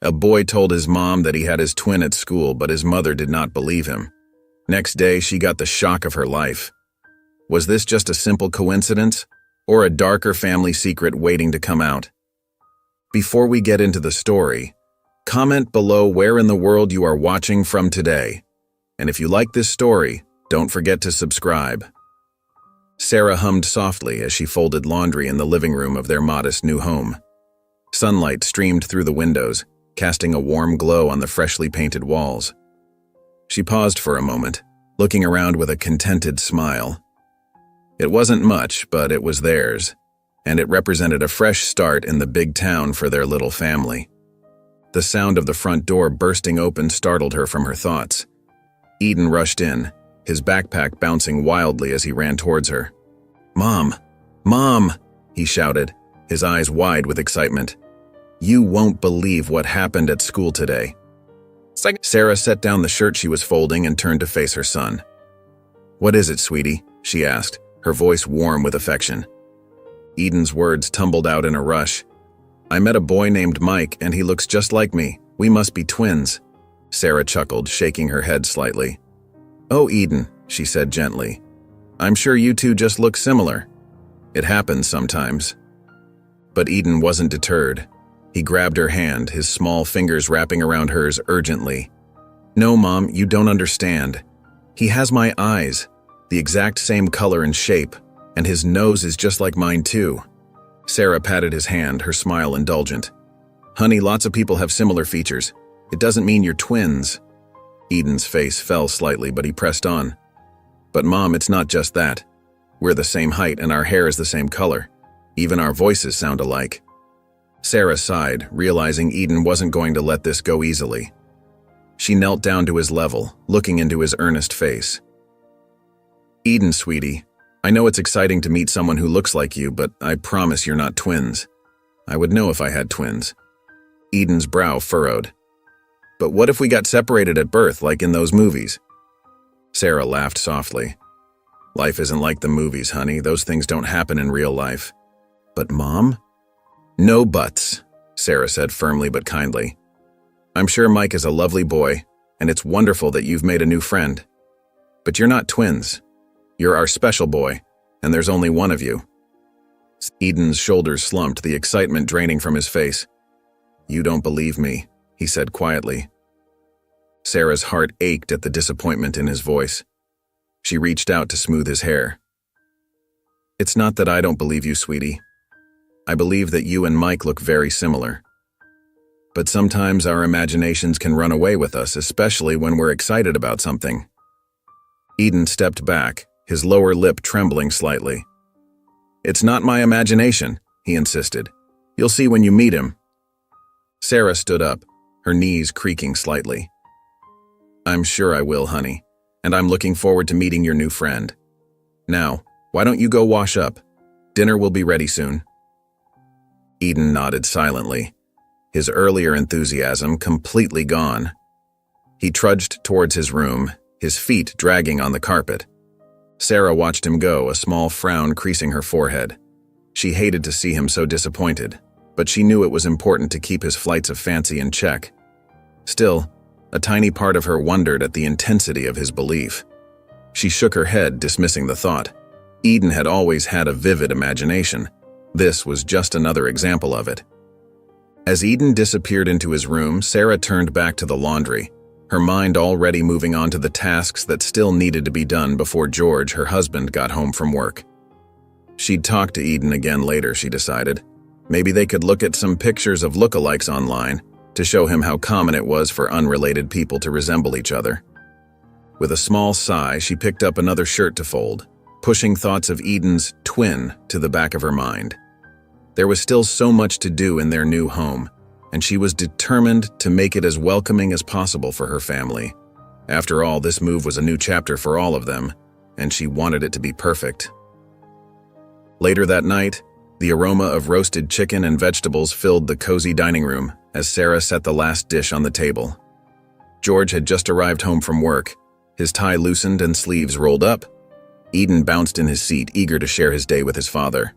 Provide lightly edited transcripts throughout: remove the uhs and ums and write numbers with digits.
A boy told his mom that he had his twin at school, but his mother did not believe him. Next day, she got the shock of her life. Was this just a simple coincidence, or a darker family secret waiting to come out? Before we get into the story, comment below where in the world you are watching from today. And if you like this story, don't forget to subscribe. Sarah hummed softly as she folded laundry in the living room of their modest new home. Sunlight streamed through the windows, casting a warm glow on the freshly painted walls. She paused for a moment, looking around with a contented smile. It wasn't much, but it was theirs, and it represented a fresh start in the big town for their little family. The sound of the front door bursting open startled her from her thoughts. Eden rushed in, his backpack bouncing wildly as he ran towards her. "Mom! Mom!" he shouted, his eyes wide with excitement. "You won't believe what happened at school today." Sarah set down the shirt she was folding and turned to face her son. "What is it, sweetie?" she asked, her voice warm with affection. Eden's words tumbled out in a rush. "I met a boy named Mike, and he looks just like me. We must be twins." Sarah chuckled, shaking her head slightly. "Oh, Eden," she said gently. "I'm sure you two just look similar. It happens sometimes." But Eden wasn't deterred. He grabbed her hand, his small fingers wrapping around hers urgently. "No, Mom, you don't understand. He has my eyes, the exact same color and shape, and his nose is just like mine too." Sarah patted his hand, her smile indulgent. "Honey, lots of people have similar features. It doesn't mean you're twins." Eden's face fell slightly, but he pressed on. "But Mom, it's not just that. We're the same height and our hair is the same color. Even our voices sound alike." Sarah sighed, realizing Eden wasn't going to let this go easily. She knelt down to his level, looking into his earnest face. "Eden, sweetie, I know it's exciting to meet someone who looks like you, but I promise you're not twins. I would know if I had twins." Eden's brow furrowed. "But what if we got separated at birth, like in those movies?" Sarah laughed softly. "Life isn't like the movies, honey. Those things don't happen in real life." "But Mom?" "No buts," Sarah said firmly but kindly. "I'm sure Mike is a lovely boy, and it's wonderful that you've made a new friend. But you're not twins. You're our special boy, and there's only one of you." Eden's shoulders slumped, the excitement draining from his face. "You don't believe me," he said quietly. Sarah's heart ached at the disappointment in his voice. She reached out to smooth his hair. "It's not that I don't believe you, sweetie. I believe that you and Mike look very similar. But sometimes our imaginations can run away with us, especially when we're excited about something." Eden stepped back, his lower lip trembling slightly. "It's not my imagination," he insisted. "You'll see when you meet him." Sarah stood up, her knees creaking slightly. "I'm sure I will, honey, and I'm looking forward to meeting your new friend. Now, why don't you go wash up? Dinner will be ready soon." Eden nodded silently, his earlier enthusiasm completely gone. He trudged towards his room, his feet dragging on the carpet. Sarah watched him go, a small frown creasing her forehead. She hated to see him so disappointed, but she knew it was important to keep his flights of fancy in check. Still, a tiny part of her wondered at the intensity of his belief. She shook her head, dismissing the thought. Eden had always had a vivid imagination. This was just another example of it. As Eden disappeared into his room, Sarah turned back to the laundry, her mind already moving on to the tasks that still needed to be done before George, her husband, got home from work. She'd talk to Eden again later, she decided. Maybe they could look at some pictures of lookalikes online to show him how common it was for unrelated people to resemble each other. With a small sigh, she picked up another shirt to fold, pushing thoughts of Eden's twin to the back of her mind. There was still so much to do in their new home, and she was determined to make it as welcoming as possible for her family. After all, this move was a new chapter for all of them, and she wanted it to be perfect. Later that night, the aroma of roasted chicken and vegetables filled the cozy dining room as Sarah set the last dish on the table. George had just arrived home from work, his tie loosened and sleeves rolled up. Eden bounced in his seat, eager to share his day with his father.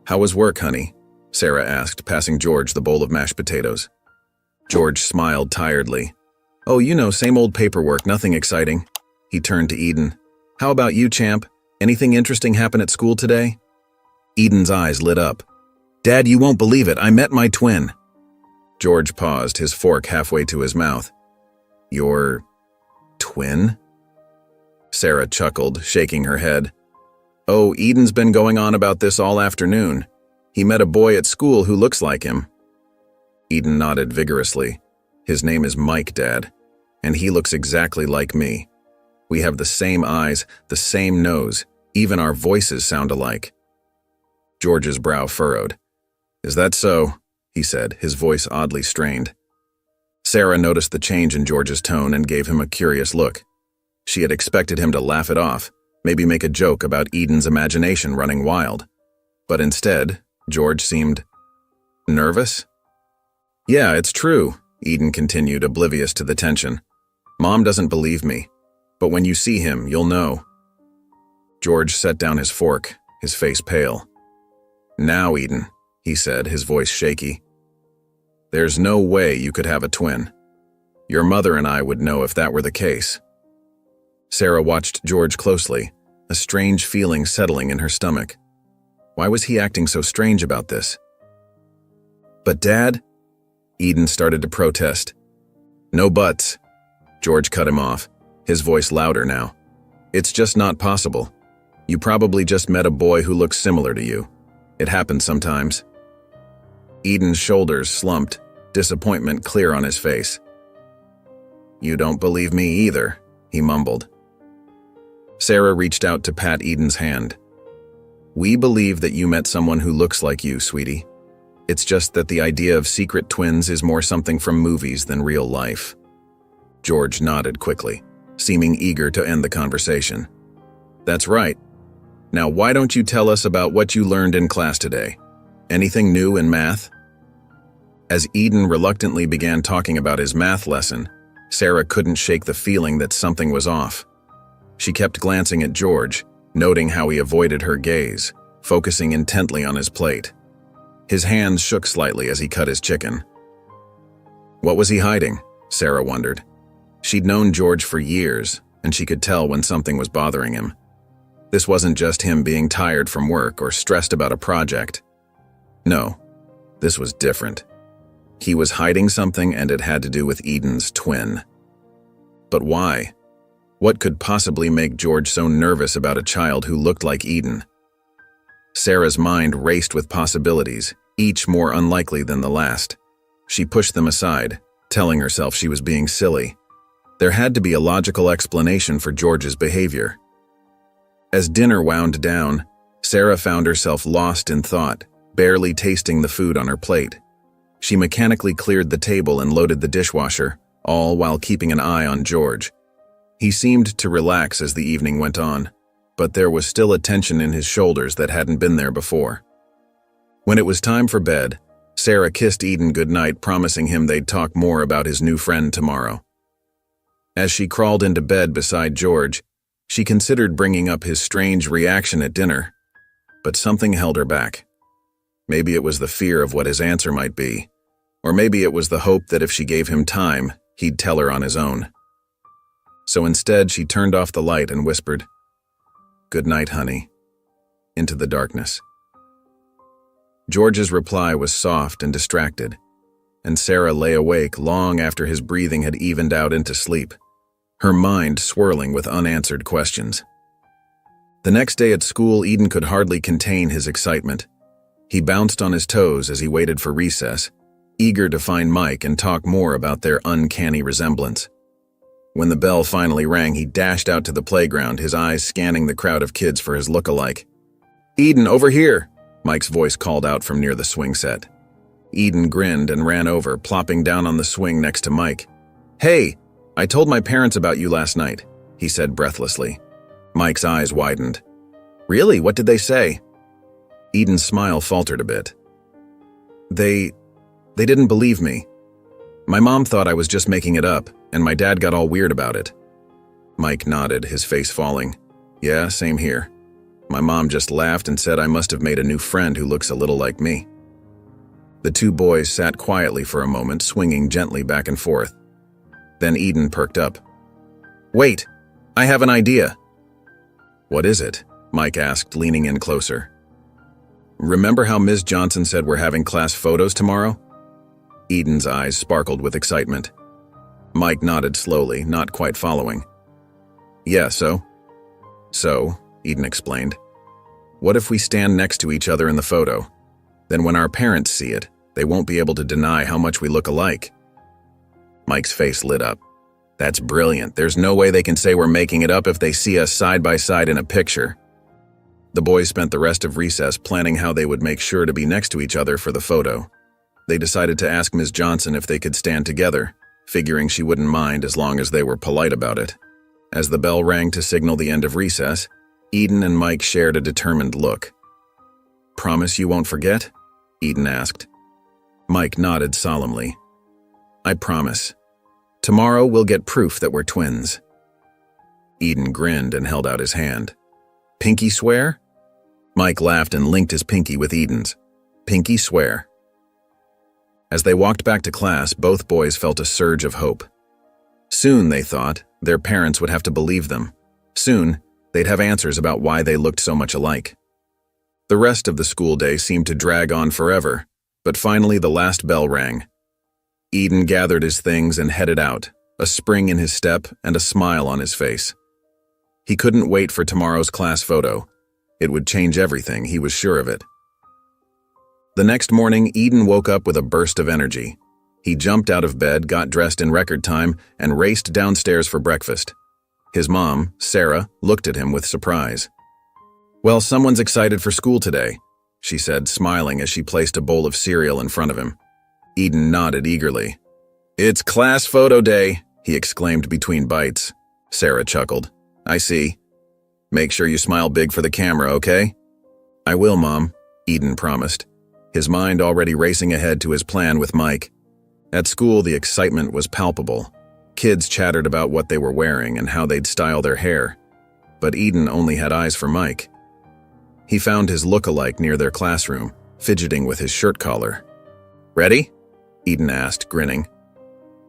"How was work, honey?" Sarah asked, passing George the bowl of mashed potatoes. George smiled tiredly. Oh, you know, same old paperwork, nothing exciting. He turned to Eden. How about you, champ? Anything interesting happen at school today? Eden's eyes lit up. Dad, you won't believe it, I met my twin. George paused, his fork halfway to his mouth. Your twin? Sarah chuckled, shaking her head. Oh, Eden's been going on about this all afternoon. He met a boy at school who looks like him. Eden nodded vigorously. His name is Mike, Dad, and he looks exactly like me. We have the same eyes, the same nose, even our voices sound alike. George's brow furrowed. Is that so? He said, his voice oddly strained. Sarah noticed the change in George's tone and gave him a curious look. She had expected him to laugh it off, maybe make a joke about Eden's imagination running wild. But instead, George seemed nervous. Yeah, it's true, Eden continued, oblivious to the tension. Mom doesn't believe me, but when you see him, you'll know. George set down his fork, his face pale. Now, Eden, he said, his voice shaky. There's no way you could have a twin. Your mother and I would know if that were the case. Sarah watched George closely, a strange feeling settling in her stomach. Why was he acting so strange about this? But Dad? Eden started to protest. No buts. George cut him off, his voice louder now. It's just not possible. You probably just met a boy who looks similar to you. It happens sometimes. Eden's shoulders slumped, disappointment clear on his face. You don't believe me either, he mumbled. Sarah reached out to pat Eden's hand. We believe that you met someone who looks like you, sweetie. It's just that the idea of secret twins is more something from movies than real life. George nodded quickly, seeming eager to end the conversation. That's right. Now why don't you tell us about what you learned in class today? Anything new in math? As Eden reluctantly began talking about his math lesson, Sarah couldn't shake the feeling that something was off. She kept glancing at George, noting how he avoided her gaze, focusing intently on his plate. His hands shook slightly as he cut his chicken. What was he hiding? Sarah wondered. She'd known George for years, and she could tell when something was bothering him. This wasn't just him being tired from work or stressed about a project. No, this was different. He was hiding something, and it had to do with Eden's twin. But why? What could possibly make George so nervous about a child who looked like Eden? Sarah's mind raced with possibilities, each more unlikely than the last. She pushed them aside, telling herself she was being silly. There had to be a logical explanation for George's behavior. As dinner wound down, Sarah found herself lost in thought, barely tasting the food on her plate. She mechanically cleared the table and loaded the dishwasher, all while keeping an eye on George. He seemed to relax as the evening went on, but there was still a tension in his shoulders that hadn't been there before. When it was time for bed, Sarah kissed Eden goodnight, promising him they'd talk more about his new friend tomorrow. As she crawled into bed beside George, she considered bringing up his strange reaction at dinner, but something held her back. Maybe it was the fear of what his answer might be, or maybe it was the hope that if she gave him time, he'd tell her on his own. So instead, she turned off the light and whispered, "Good night, honey," into the darkness. George's reply was soft and distracted, and Sarah lay awake long after his breathing had evened out into sleep, her mind swirling with unanswered questions. The next day at school, Eden could hardly contain his excitement. He bounced on his toes as he waited for recess, eager to find Mike and talk more about their uncanny resemblance. When the bell finally rang, he dashed out to the playground, his eyes scanning the crowd of kids for his look-alike. "Eden, over here!" Mike's voice called out from near the swing set. Eden grinned and ran over, plopping down on the swing next to Mike. "Hey, I told my parents about you last night," he said breathlessly. Mike's eyes widened. "Really? What did they say?" Eden's smile faltered a bit. They didn't believe me. My mom thought I was just making it up, and my dad got all weird about it." Mike nodded, his face falling. "Yeah, same here. My mom just laughed and said I must have made a new friend who looks a little like me." The two boys sat quietly for a moment, swinging gently back and forth. Then Eden perked up. "Wait, I have an idea." "What is it?" Mike asked, leaning in closer. "Remember how Ms. Johnson said we're having class photos tomorrow?" Eden's eyes sparkled with excitement. Mike nodded slowly, not quite following. "Yeah, so?" "So," Eden explained, "what if we stand next to each other in the photo? Then when our parents see it, they won't be able to deny how much we look alike." Mike's face lit up. "That's brilliant. There's no way they can say we're making it up if they see us side by side in a picture." The boys spent the rest of recess planning how they would make sure to be next to each other for the photo. They decided to ask Ms. Johnson if they could stand together, figuring she wouldn't mind as long as they were polite about it. As the bell rang to signal the end of recess, Eden and Mike shared a determined look. "Promise you won't forget?" Eden asked. Mike nodded solemnly. "I promise. Tomorrow we'll get proof that we're twins." Eden grinned and held out his hand. "Pinky swear?" Mike laughed and linked his pinky with Eden's. "Pinky swear." As they walked back to class, both boys felt a surge of hope. Soon, they thought, their parents would have to believe them. Soon, they'd have answers about why they looked so much alike. The rest of the school day seemed to drag on forever, but finally the last bell rang. Eden gathered his things and headed out, a spring in his step and a smile on his face. He couldn't wait for tomorrow's class photo. It would change everything, he was sure of it. The next morning, Eden woke up with a burst of energy. He jumped out of bed, got dressed in record time, and raced downstairs for breakfast. His mom, Sarah, looked at him with surprise. "Well, someone's excited for school today," she said, smiling as she placed a bowl of cereal in front of him. Eden nodded eagerly. "It's class photo day," he exclaimed between bites. Sarah chuckled. "I see. Make sure you smile big for the camera, okay?" "I will, Mom," Eden promised, his mind already racing ahead to his plan with Mike. At school, the excitement was palpable. Kids chattered about what they were wearing and how they'd style their hair. But Eden only had eyes for Mike. He found his look-alike near their classroom, fidgeting with his shirt collar. "Ready?" Eden asked, grinning.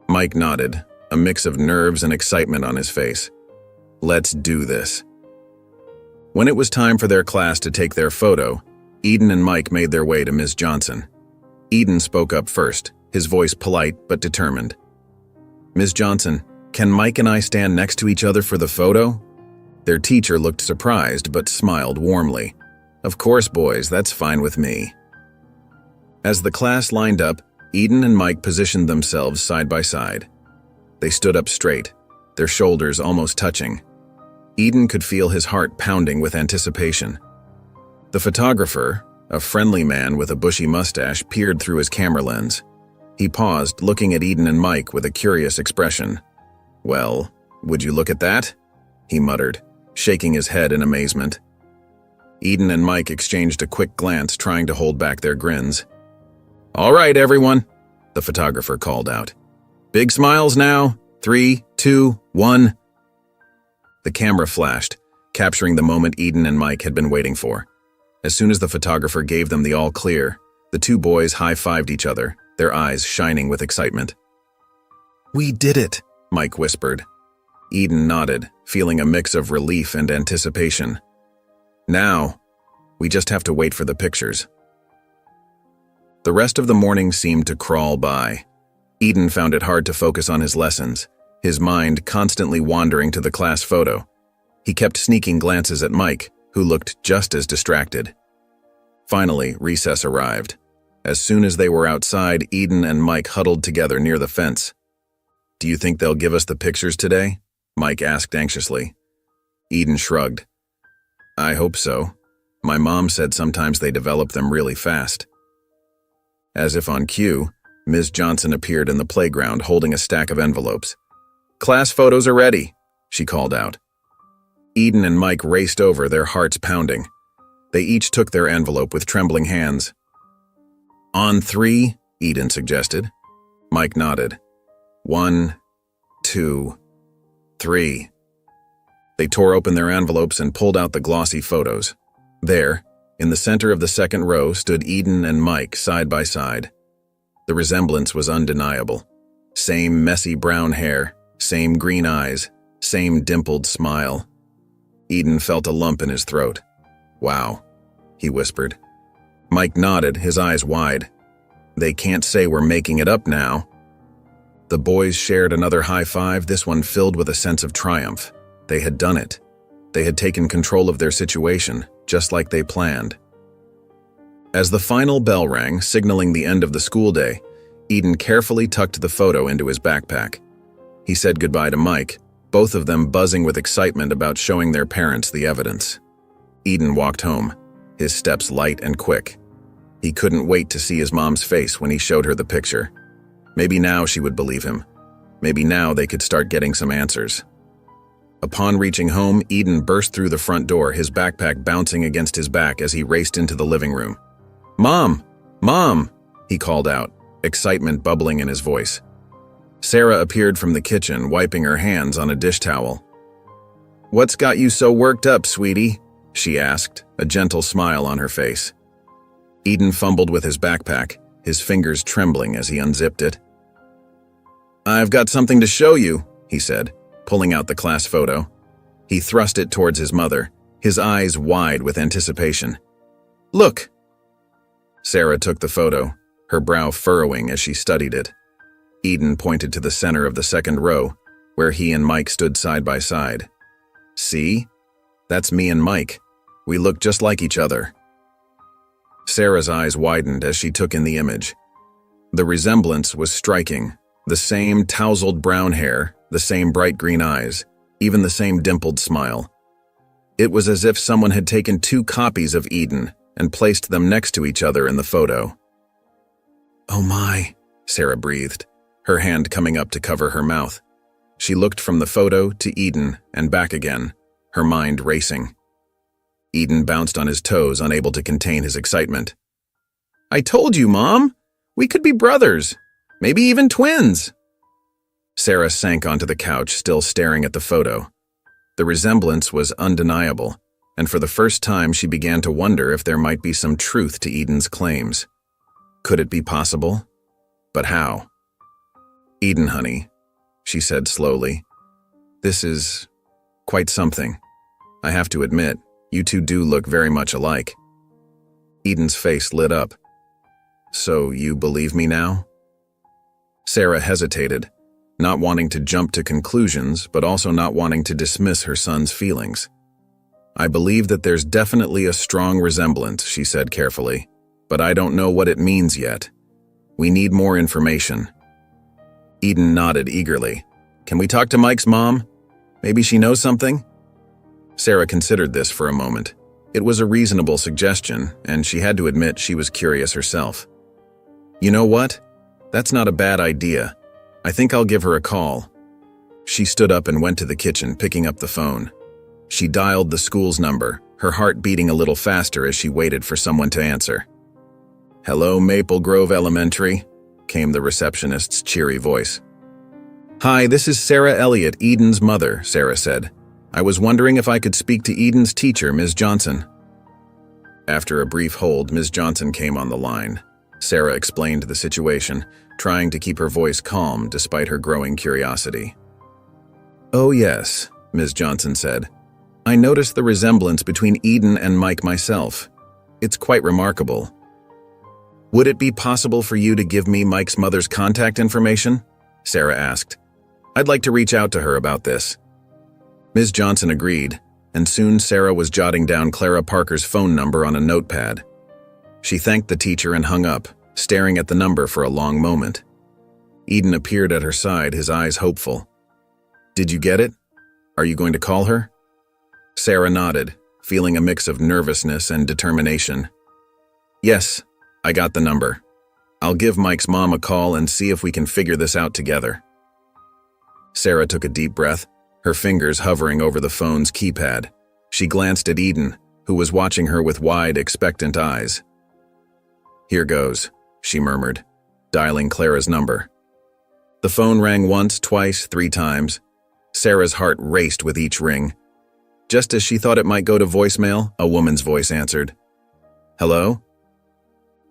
Mike nodded, a mix of nerves and excitement on his face. "Let's do this." When it was time for their class to take their photo, Eden and Mike made their way to Ms. Johnson. Eden spoke up first, his voice polite but determined. "Ms. Johnson, can Mike and I stand next to each other for the photo?" Their teacher looked surprised but smiled warmly. "Of course, boys, that's fine with me." As the class lined up, Eden and Mike positioned themselves side by side. They stood up straight, their shoulders almost touching. Eden could feel his heart pounding with anticipation. The photographer, a friendly man with a bushy mustache, peered through his camera lens. He paused, looking at Eden and Mike with a curious expression. "Well, would you look at that?" he muttered, shaking his head in amazement. Eden and Mike exchanged a quick glance, trying to hold back their grins. "All right, everyone," the photographer called out. "Big smiles now. 3, 2, 1. The camera flashed, capturing the moment Eden and Mike had been waiting for. As soon as the photographer gave them the all clear, the two boys high-fived each other, their eyes shining with excitement. "We did it," Mike whispered. Eden nodded, feeling a mix of relief and anticipation. "Now, we just have to wait for the pictures." The rest of the morning seemed to crawl by. Eden found it hard to focus on his lessons, his mind constantly wandering to the class photo. He kept sneaking glances at Mike, who looked just as distracted. Finally, recess arrived. As soon as they were outside, Eden and Mike huddled together near the fence. "Do you think they'll give us the pictures today?" Mike asked anxiously. Eden shrugged. "I hope so. My mom said sometimes they develop them really fast." As if on cue, Ms. Johnson appeared in the playground holding a stack of envelopes. "Class photos are ready," she called out. Eden and Mike raced over, their hearts pounding. They each took their envelope with trembling hands. "On 3, Eden suggested. Mike nodded. 1, 2, 3. They tore open their envelopes and pulled out the glossy photos. There, in the center of the second row, stood Eden and Mike side by side, The resemblance was undeniable. Same messy brown hair, same green eyes, same dimpled smile. Eden felt a lump in his throat. "Wow," he whispered. Mike nodded, his eyes wide. "They can't say we're making it up now." The boys shared another high five, this one filled with a sense of triumph. They had done it. They had taken control of their situation, just like they planned. As the final bell rang, signaling the end of the school day, Eden carefully tucked the photo into his backpack. He said goodbye to Mike, both of them buzzing with excitement about showing their parents the evidence. Eden walked home, his steps light and quick. He couldn't wait to see his mom's face when he showed her the picture. Maybe now she would believe him. Maybe now they could start getting some answers. Upon reaching home, Eden burst through the front door, his backpack bouncing against his back as he raced into the living room. "Mom! Mom!" he called out, excitement bubbling in his voice. Sarah appeared from the kitchen, wiping her hands on a dish towel. "What's got you so worked up, sweetie?" she asked, a gentle smile on her face. Eden fumbled with his backpack, his fingers trembling as he unzipped it. "I've got something to show you," he said, pulling out the class photo. He thrust it towards his mother, his eyes wide with anticipation. "Look!" Sarah took the photo, her brow furrowing as she studied it. Eden pointed to the center of the second row, where he and Mike stood side by side. "See? That's me and Mike. We look just like each other." Sarah's eyes widened as she took in the image. The resemblance was striking. The same tousled brown hair, the same bright green eyes, even the same dimpled smile. It was as if someone had taken two copies of Eden and placed them next to each other in the photo. "Oh my," Sarah breathed, her hand coming up to cover her mouth. She looked from the photo to Eden and back again, her mind racing. Eden bounced on his toes, unable to contain his excitement. "I told you, Mom! We could be brothers, maybe even twins!" Sarah sank onto the couch, still staring at the photo. The resemblance was undeniable, and for the first time she began to wonder if there might be some truth to Eden's claims. Could it be possible? But how? "Eden, honey," she said slowly. "This is quite something. I have to admit, you two do look very much alike." Eden's face lit up. "So you believe me now?" Sarah hesitated, not wanting to jump to conclusions, but also not wanting to dismiss her son's feelings. "I believe that there's definitely a strong resemblance," she said carefully, "but I don't know what it means yet. We need more information." Eden nodded eagerly. "Can we talk to Mike's mom? Maybe she knows something?" Sarah considered this for a moment. It was a reasonable suggestion, and she had to admit she was curious herself. "You know what? That's not a bad idea. I think I'll give her a call." She stood up and went to the kitchen, picking up the phone. She dialed the school's number, her heart beating a little faster as she waited for someone to answer. "Hello, Maple Grove Elementary," came the receptionist's cheery voice. "Hi, this is Sarah Elliott, Eden's mother," Sarah said. "I was wondering if I could speak to Eden's teacher, Ms. Johnson." After a brief hold, Ms. Johnson came on the line. Sarah explained the situation, trying to keep her voice calm despite her growing curiosity. "Oh yes," Ms. Johnson said. "I noticed the resemblance between Eden and Mike myself. It's quite remarkable. Would it be possible for you to give me Mike's mother's contact information?" Sarah asked. "I'd like to reach out to her about this." Ms. Johnson agreed, and soon Sarah was jotting down Clara Parker's phone number on a notepad. She thanked the teacher and hung up, staring at the number for a long moment. Eden appeared at her side, his eyes hopeful. "Did you get it? Are you going to call her?" Sarah nodded, feeling a mix of nervousness and determination. "Yes, I got the number. I'll give Mike's mom a call and see if we can figure this out together." Sarah took a deep breath, her fingers hovering over the phone's keypad. She glanced at Eden, who was watching her with wide, expectant eyes. "Here goes," she murmured, dialing Clara's number. The phone rang once, twice, 3 times. Sarah's heart raced with each ring. Just as she thought it might go to voicemail, a woman's voice answered. "Hello?"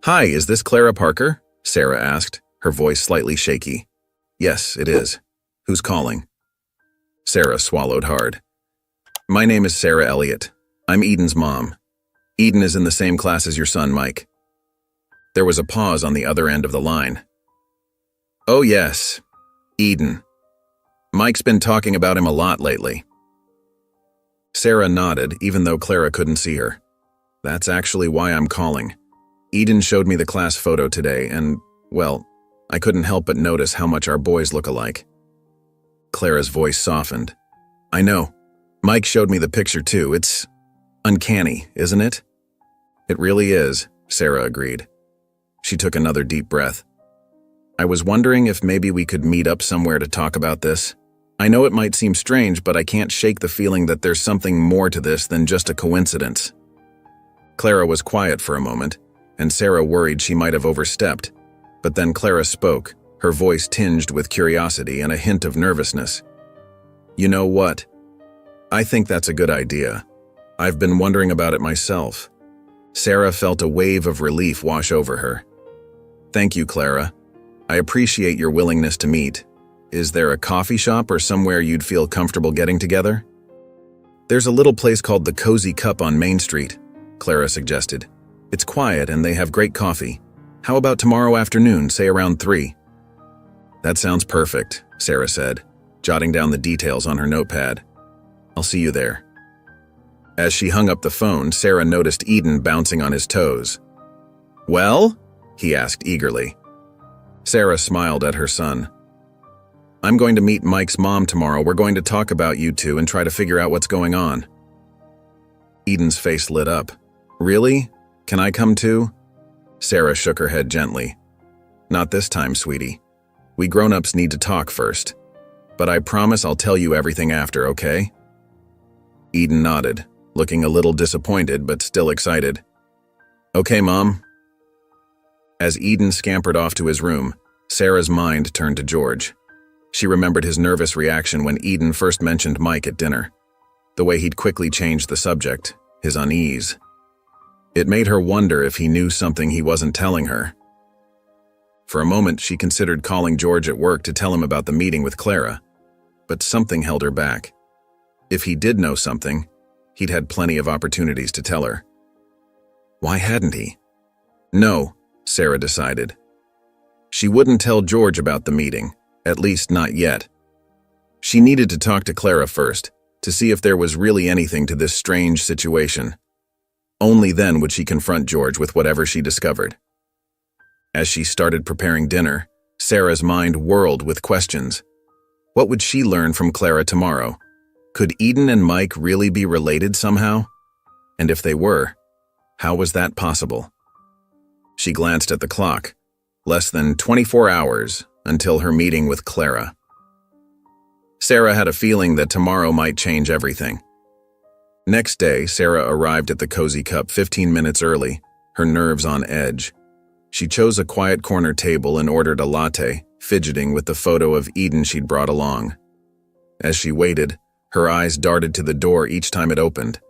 "Hi, is this Clara Parker?" Sarah asked, her voice slightly shaky. Yes, it is. Who's calling? Sarah swallowed hard. My name is Sarah Elliott. I'm Eden's mom. Eden is in the same class as your son, Mike. There was a pause on the other end of the line. Oh yes, Eden. Mike's been talking about him a lot lately. Sarah nodded, even though Clara couldn't see her. That's actually why I'm calling. Eden showed me the class photo today, and, well, I couldn't help but notice how much our boys look alike. Clara's voice softened. I know. Mike showed me the picture too. It's uncanny, isn't it? It really is, Sarah agreed. She took another deep breath. I was wondering if maybe we could meet up somewhere to talk about this. I know it might seem strange, but I can't shake the feeling that there's something more to this than just a coincidence. Clara was quiet for a moment, and Sarah worried she might have overstepped. But then Clara spoke, her voice tinged with curiosity and a hint of nervousness. You know what? I think that's a good idea. I've been wondering about it myself. Sarah felt a wave of relief wash over her. Thank you, Clara. I appreciate your willingness to meet. Is there a coffee shop or somewhere you'd feel comfortable getting together? There's a little place called the Cozy Cup on Main Street, Clara suggested. It's quiet and they have great coffee. How about tomorrow afternoon, say around 3? That sounds perfect, Sarah said, jotting down the details on her notepad. I'll see you there. As she hung up the phone, Sarah noticed Eden bouncing on his toes. Well? He asked eagerly. Sarah smiled at her son. I'm going to meet Mike's mom tomorrow. We're going to talk about you two and try to figure out what's going on. Eden's face lit up. Really? Can I come too? Sarah shook her head gently. Not this time, sweetie. We grown-ups need to talk first. But I promise I'll tell you everything after, okay? Eden nodded, looking a little disappointed but still excited. Okay, Mom. As Eden scampered off to his room, Sarah's mind turned to George. She remembered his nervous reaction when Eden first mentioned Mike at dinner. The way he'd quickly changed the subject, his unease. It made her wonder if he knew something he wasn't telling her. For a moment, she considered calling George at work to tell him about the meeting with Clara, but something held her back. If he did know something, he'd had plenty of opportunities to tell her. Why hadn't he? No, Sarah decided. She wouldn't tell George about the meeting, at least not yet. She needed to talk to Clara first, to see if there was really anything to this strange situation. Only then would she confront George with whatever she discovered. As she started preparing dinner, Sarah's mind whirled with questions. What would she learn from Clara tomorrow? Could Eden and Mike really be related somehow? And if they were, how was that possible? She glanced at the clock. Less than 24 hours until her meeting with Clara. Sarah had a feeling that tomorrow might change everything. Next day, Sarah arrived at the Cozy Cup 15 minutes early, her nerves on edge. She chose a quiet corner table and ordered a latte, fidgeting with the photo of Eden she'd brought along. As she waited, her eyes darted to the door each time it opened.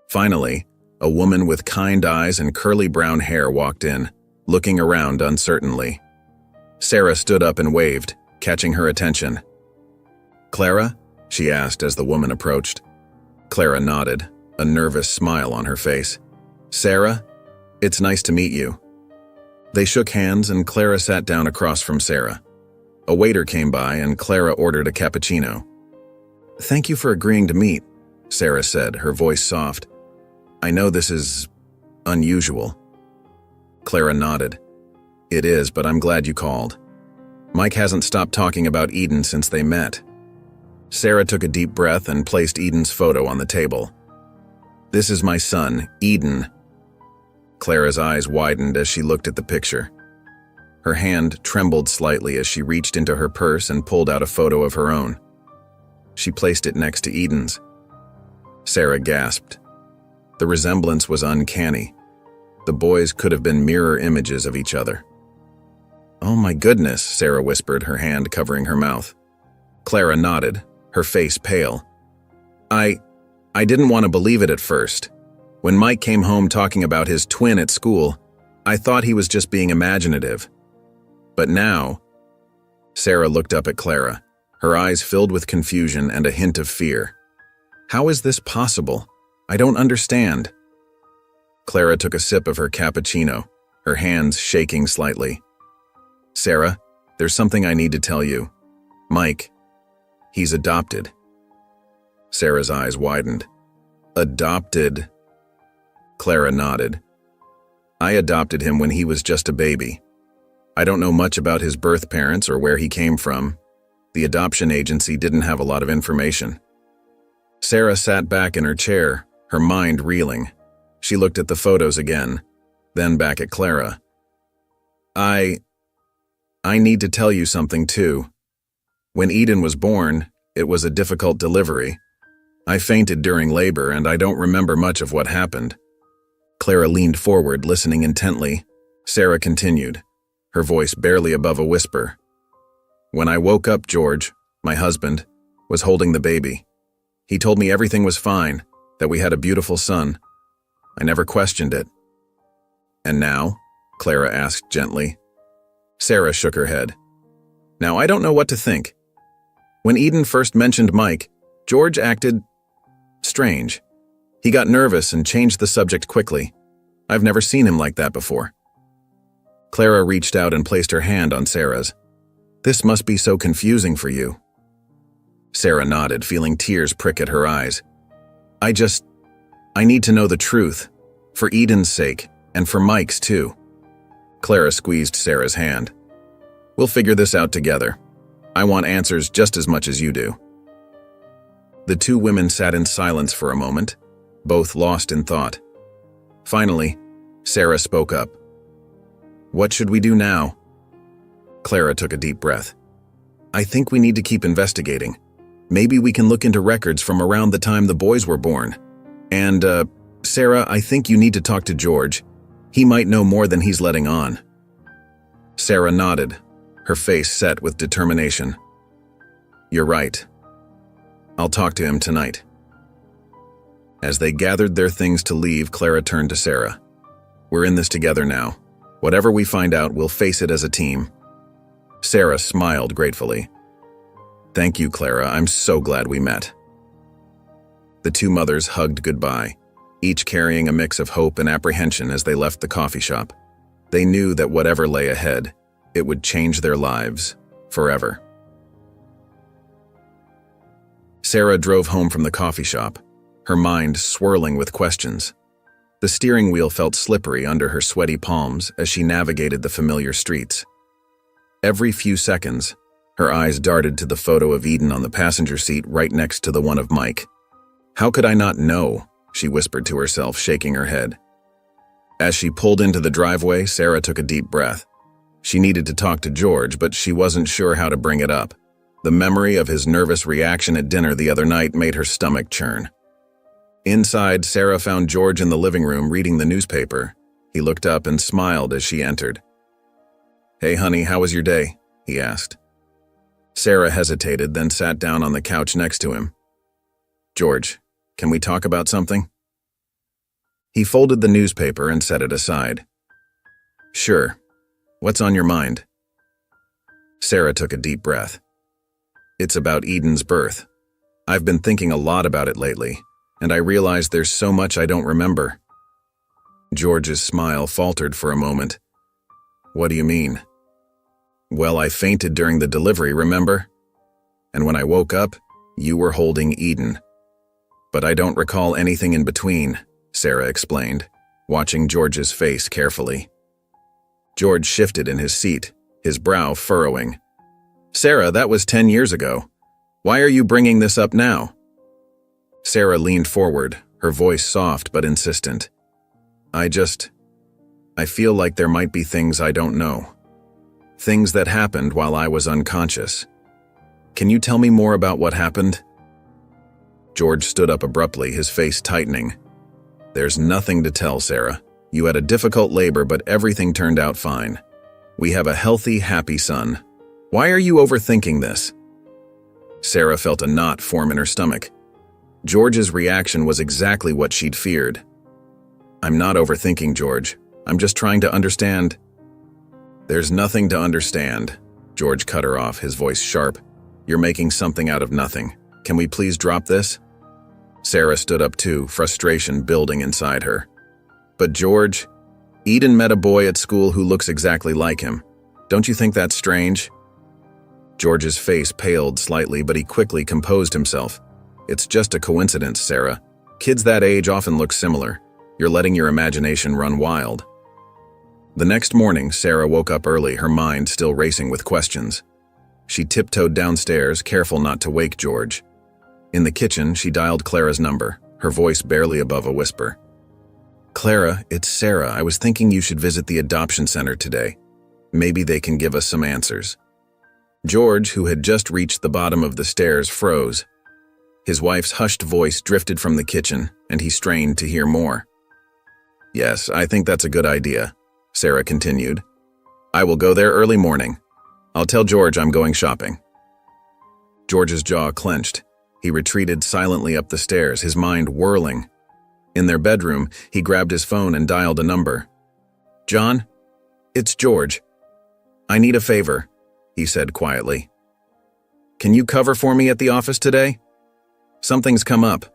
Finally, a woman with kind eyes and curly brown hair walked in, looking around uncertainly. Sarah stood up and waved, catching her attention. Clara? She asked as the woman approached. Clara nodded, a nervous smile on her face. Sarah? It's nice to meet you. They shook hands and Clara sat down across from Sarah. A waiter came by and Clara ordered a cappuccino. Thank you for agreeing to meet, Sarah said, her voice soft. I know this is unusual. Clara nodded. It is, but I'm glad you called. Mike hasn't stopped talking about Eden since they met. Sarah took a deep breath and placed Eden's photo on the table. This is my son, Eden. Clara's eyes widened as she looked at the picture. Her hand trembled slightly as she reached into her purse and pulled out a photo of her own. She placed it next to Eden's. Sarah gasped. The resemblance was uncanny. The boys could have been mirror images of each other. Oh my goodness, Sarah whispered, her hand covering her mouth. Clara nodded, her face pale. I didn't want to believe it at first. When Mike came home talking about his twin at school, I thought he was just being imaginative. But now, Sarah looked up at Clara, her eyes filled with confusion and a hint of fear. How is this possible? I don't understand. Clara took a sip of her cappuccino, her hands shaking slightly. Sarah, there's something I need to tell you. Mike, he's adopted. Sarah's eyes widened. Adopted? Clara nodded. I adopted him when he was just a baby. I don't know much about his birth parents or where he came from. The adoption agency didn't have a lot of information. Sarah sat back in her chair, her mind reeling. She looked at the photos again, then back at Clara. I need to tell you something too. When Eden was born, it was a difficult delivery. I fainted during labor and I don't remember much of what happened. Clara leaned forward, listening intently. Sarah continued, her voice barely above a whisper. When I woke up, George, my husband, was holding the baby. He told me everything was fine, that we had a beautiful son. I never questioned it. And now? Clara asked gently. Sarah shook her head. Now I don't know what to think. When Eden first mentioned Mike, George acted strange. He got nervous and changed the subject quickly. I've never seen him like that before. Clara reached out and placed her hand on Sarah's. This must be so confusing for you. Sarah nodded, feeling tears prick at her eyes. I need to know the truth, for Eden's sake, and for Mike's too. Clara squeezed Sarah's hand. We'll figure this out together. I want answers just as much as you do. The two women sat in silence for a moment, both lost in thought. Finally, Sarah spoke up. What should we do now? Clara took a deep breath. I think we need to keep investigating. Maybe we can look into records from around the time the boys were born. And, Sarah, I think you need to talk to George. He might know more than he's letting on. Sarah nodded, her face set with determination. You're right. I'll talk to him tonight. As they gathered their things to leave, Clara turned to Sarah. We're in this together now. Whatever we find out, we'll face it as a team. Sarah smiled gratefully. Thank you, Clara. I'm so glad we met. The two mothers hugged goodbye, each carrying a mix of hope and apprehension as they left the coffee shop. They knew that whatever lay ahead, it would change their lives forever. Sarah drove home from the coffee shop, her mind swirling with questions. The steering wheel felt slippery under her sweaty palms as she navigated the familiar streets. Every few seconds, her eyes darted to the photo of Eden on the passenger seat right next to the one of Mike. How could I not know? She whispered to herself, shaking her head. As she pulled into the driveway, Sarah took a deep breath. She needed to talk to George, but she wasn't sure how to bring it up. The memory of his nervous reaction at dinner the other night made her stomach churn. Inside, Sarah found George in the living room reading the newspaper. He looked up and smiled as she entered. Hey, honey, how was your day? He asked. Sarah hesitated, then sat down on the couch next to him. George, can we talk about something? He folded the newspaper and set it aside. Sure. What's on your mind? Sarah took a deep breath. It's about Eden's birth. I've been thinking a lot about it lately, and I realize there's so much I don't remember. George's smile faltered for a moment. What do you mean? Well, I fainted during the delivery, remember? And when I woke up, you were holding Eden. But I don't recall anything in between, Sarah explained, watching George's face carefully. George shifted in his seat, his brow furrowing. Sarah, that was 10 years ago. Why are you bringing this up now? Sarah leaned forward, her voice soft but insistent. I feel like there might be things I don't know. Things that happened while I was unconscious. Can you tell me more about what happened? George stood up abruptly, his face tightening. There's nothing to tell, Sarah. You had a difficult labor, but everything turned out fine. We have a healthy, happy son. Why are you overthinking this? Sarah felt a knot form in her stomach. George's reaction was exactly what she'd feared. I'm not overthinking, George. I'm just trying to understand. There's nothing to understand. George cut her off, his voice sharp. You're making something out of nothing. Can we please drop this? Sarah stood up too, frustration building inside her. But George, Eden met a boy at school who looks exactly like him. Don't you think that's strange? George's face paled slightly, but he quickly composed himself. It's just a coincidence, Sarah. Kids that age often look similar. You're letting your imagination run wild. The next morning, Sarah woke up early, her mind still racing with questions. She tiptoed downstairs, careful not to wake George. In the kitchen, she dialed Clara's number, her voice barely above a whisper. Clara, it's Sarah. I was thinking you should visit the adoption center today. Maybe they can give us some answers. George, who had just reached the bottom of the stairs, froze. His wife's hushed voice drifted from the kitchen, and he strained to hear more. Yes, I think that's a good idea, Sarah continued. I will go there early morning. I'll tell George I'm going shopping. George's jaw clenched. He retreated silently up the stairs, his mind whirling. In their bedroom, he grabbed his phone and dialed a number. John? It's George. I need a favor, he said quietly. Can you cover for me at the office today? Something's come up.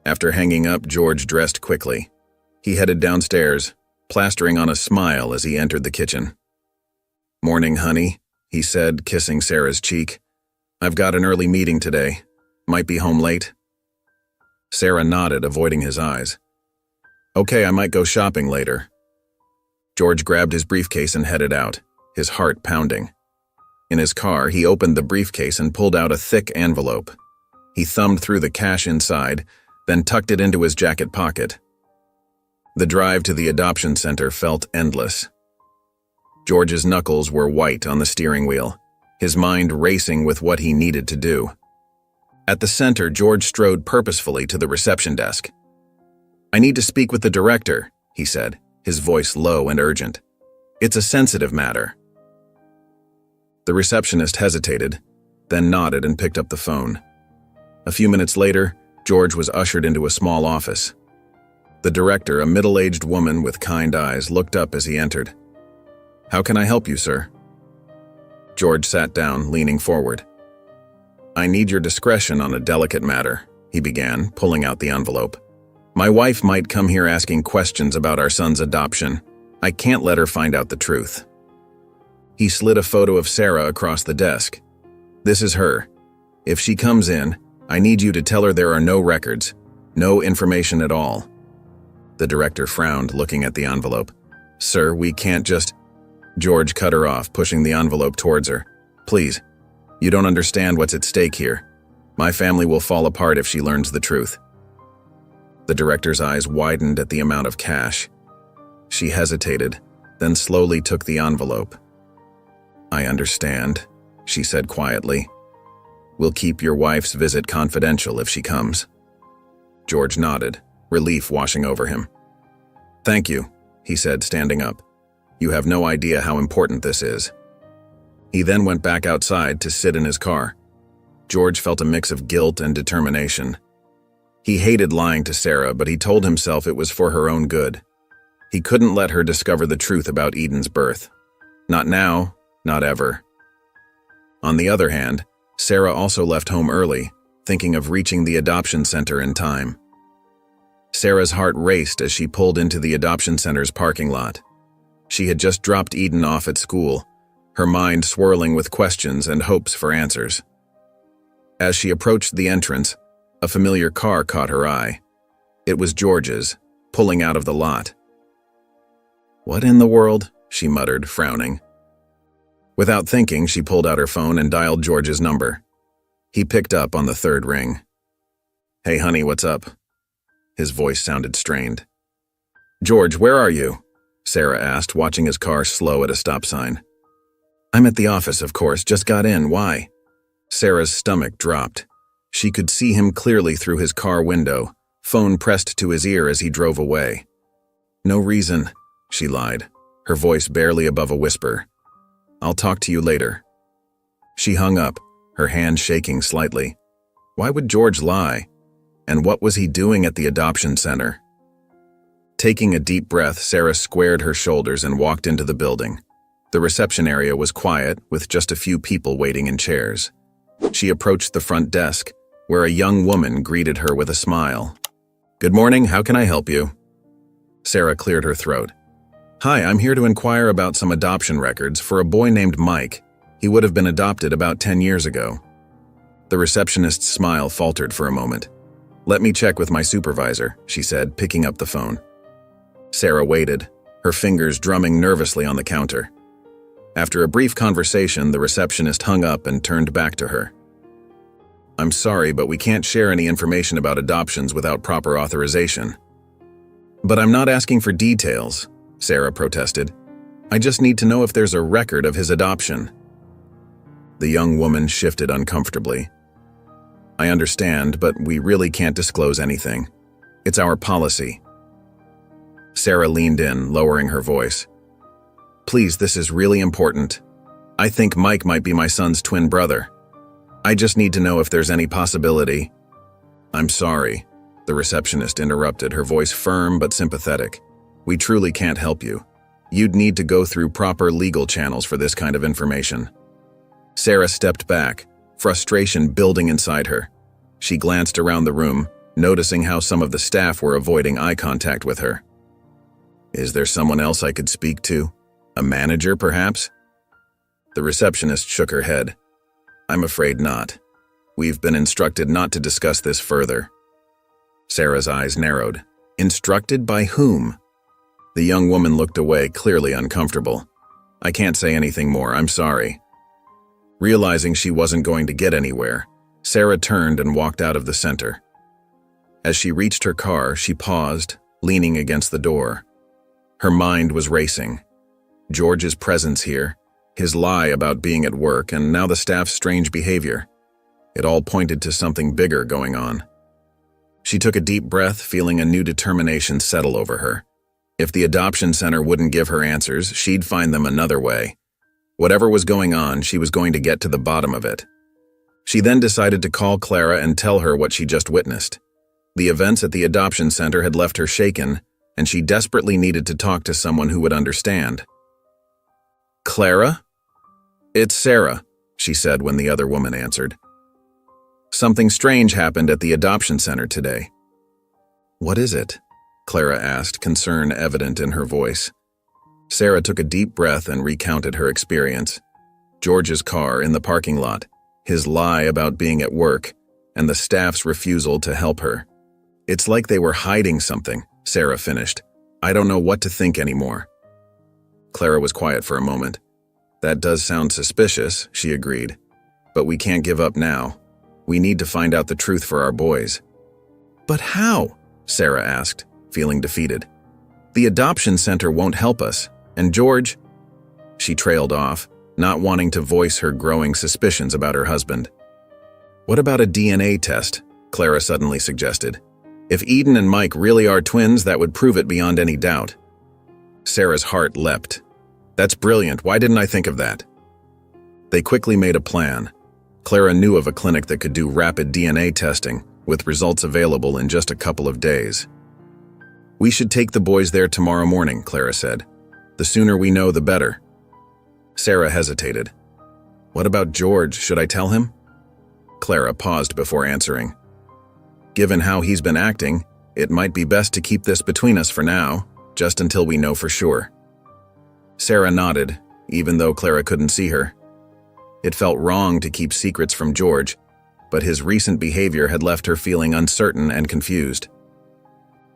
After hanging up, George dressed quickly. He headed downstairs, plastering on a smile as he entered the kitchen. Morning, honey, he said, kissing Sarah's cheek. I've got an early meeting today. Might be home late. Sarah nodded, avoiding his eyes. Okay, I might go shopping later. George grabbed his briefcase and headed out, his heart pounding. In his car, he opened the briefcase and pulled out a thick envelope. He thumbed through the cash inside, then tucked it into his jacket pocket. The drive to the adoption center felt endless. George's knuckles were white on the steering wheel, his mind racing with what he needed to do. At the center, George strode purposefully to the reception desk. I need to speak with the director, he said, his voice low and urgent. It's a sensitive matter. The receptionist hesitated, then nodded and picked up the phone. A few minutes later, George was ushered into a small office. The director, a middle-aged woman with kind eyes, looked up as he entered. How can I help you, sir? George sat down, leaning forward. I need your discretion on a delicate matter, he began, pulling out the envelope. My wife might come here asking questions about our son's adoption. I can't let her find out the truth. He slid a photo of Sarah across the desk. This is her. If she comes in, I need you to tell her there are no records, no information at all. The director frowned, looking at the envelope. Sir, we can't just… George cut her off, pushing the envelope towards her. Please, you don't understand what's at stake here. My family will fall apart if she learns the truth. The director's eyes widened at the amount of cash. She hesitated, then slowly took the envelope. I understand, she said quietly. We'll keep your wife's visit confidential if she comes. George nodded, relief washing over him. Thank you, he said, standing up. You have no idea how important this is. He then went back outside to sit in his car. George felt a mix of guilt and determination. He hated lying to Sarah, but he told himself it was for her own good. He couldn't let her discover the truth about Eden's birth. Not now, not ever. On the other hand, Sarah also left home early, thinking of reaching the adoption center in time. Sarah's heart raced as she pulled into the adoption center's parking lot. She had just dropped Eden off at school, her mind swirling with questions and hopes for answers. As she approached the entrance, a familiar car caught her eye. It was George's, pulling out of the lot. What in the world? She muttered, frowning. Without thinking, she pulled out her phone and dialed George's number. He picked up on the third ring. Hey honey, what's up? His voice sounded strained. George, where are you? Sarah asked, watching his car slow at a stop sign. I'm at the office, of course, just got in, why? Sarah's stomach dropped. She could see him clearly through his car window, phone pressed to his ear as he drove away. No reason, she lied, her voice barely above a whisper. I'll talk to you later. She hung up, her hand shaking slightly. Why would George lie? And what was he doing at the adoption center? Taking a deep breath, Sarah squared her shoulders and walked into the building. The reception area was quiet, with just a few people waiting in chairs. She approached the front desk, where a young woman greeted her with a smile. "Good morning, how can I help you?" Sarah cleared her throat. "Hi, I'm here to inquire about some adoption records for a boy named Mike. He would have been adopted about 10 years ago." The receptionist's smile faltered for a moment. "Let me check with my supervisor," she said, picking up the phone. Sarah waited, her fingers drumming nervously on the counter. After a brief conversation, the receptionist hung up and turned back to her. "I'm sorry, but we can't share any information about adoptions without proper authorization." "But I'm not asking for details," Sarah protested. "I just need to know if there's a record of his adoption." The young woman shifted uncomfortably. "I understand, but we really can't disclose anything. It's our policy." Sarah leaned in, lowering her voice. "Please, this is really important. I think Mike might be my son's twin brother. I just need to know if there's any possibility." "I'm sorry," the receptionist interrupted, her voice firm but sympathetic. "We truly can't help you. You'd need to go through proper legal channels for this kind of information." Sarah stepped back, frustration building inside her. She glanced around the room, noticing how some of the staff were avoiding eye contact with her. "Is there someone else I could speak to? A manager, perhaps?" The receptionist shook her head. "I'm afraid not. We've been instructed not to discuss this further." Sarah's eyes narrowed. Instructed by whom? The young woman looked away, clearly uncomfortable. "I can't say anything more, I'm sorry." Realizing she wasn't going to get anywhere, Sarah turned and walked out of the center. As she reached her car, she paused, leaning against the door. Her mind was racing. George's presence here, his lie about being at work, and now the staff's strange behavior. It all pointed to something bigger going on. She took a deep breath, feeling a new determination settle over her. If the adoption center wouldn't give her answers, she'd find them another way. Whatever was going on, she was going to get to the bottom of it. She then decided to call Clara and tell her what she just witnessed. The events at the adoption center had left her shaken, and she desperately needed to talk to someone who would understand. "Clara?" "It's Sarah," she said when the other woman answered. "Something strange happened at the adoption center today." "What is it?" Clara asked, concern evident in her voice. Sarah took a deep breath and recounted her experience. George's car in the parking lot, his lie about being at work, and the staff's refusal to help her. "It's like they were hiding something," Sarah finished. "I don't know what to think anymore." Clara was quiet for a moment. "That does sound suspicious," she agreed. "But we can't give up now. We need to find out the truth for our boys." "But how?" Sarah asked, feeling defeated. "The adoption center won't help us, and George—" She trailed off, not wanting to voice her growing suspicions about her husband. "What about a DNA test?" Clara suddenly suggested. "If Eden and Mike really are twins, that would prove it beyond any doubt." Sarah's heart leapt. "That's brilliant, why didn't I think of that?" They quickly made a plan. Clara knew of a clinic that could do rapid DNA testing, with results available in just a couple of days. "We should take the boys there tomorrow morning," Clara said. "The sooner we know, the better." Sarah hesitated. "What about George? Should I tell him?" Clara paused before answering. "Given how he's been acting, it might be best to keep this between us for now, just until we know for sure." Sarah nodded, even though Clara couldn't see her. It felt wrong to keep secrets from George, but his recent behavior had left her feeling uncertain and confused.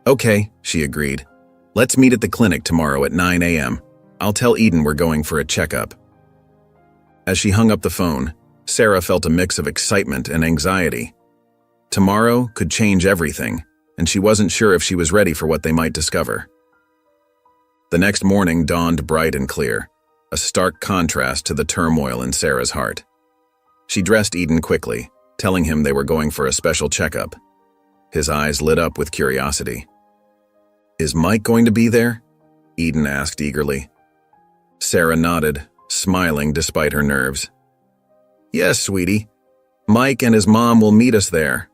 "Okay," she agreed. "Let's meet at the clinic tomorrow at 9 a.m. I'll tell Eden we're going for a checkup." As she hung up the phone, Sarah felt a mix of excitement and anxiety. Tomorrow could change everything, and she wasn't sure if she was ready for what they might discover. The next morning dawned bright and clear, a stark contrast to the turmoil in Sarah's heart. She dressed Eden quickly, telling him they were going for a special checkup. His eyes lit up with curiosity. "Is Mike going to be there?" Eden asked eagerly. Sarah nodded, smiling despite her nerves. "Yes, sweetie. Mike and his mom will meet us there."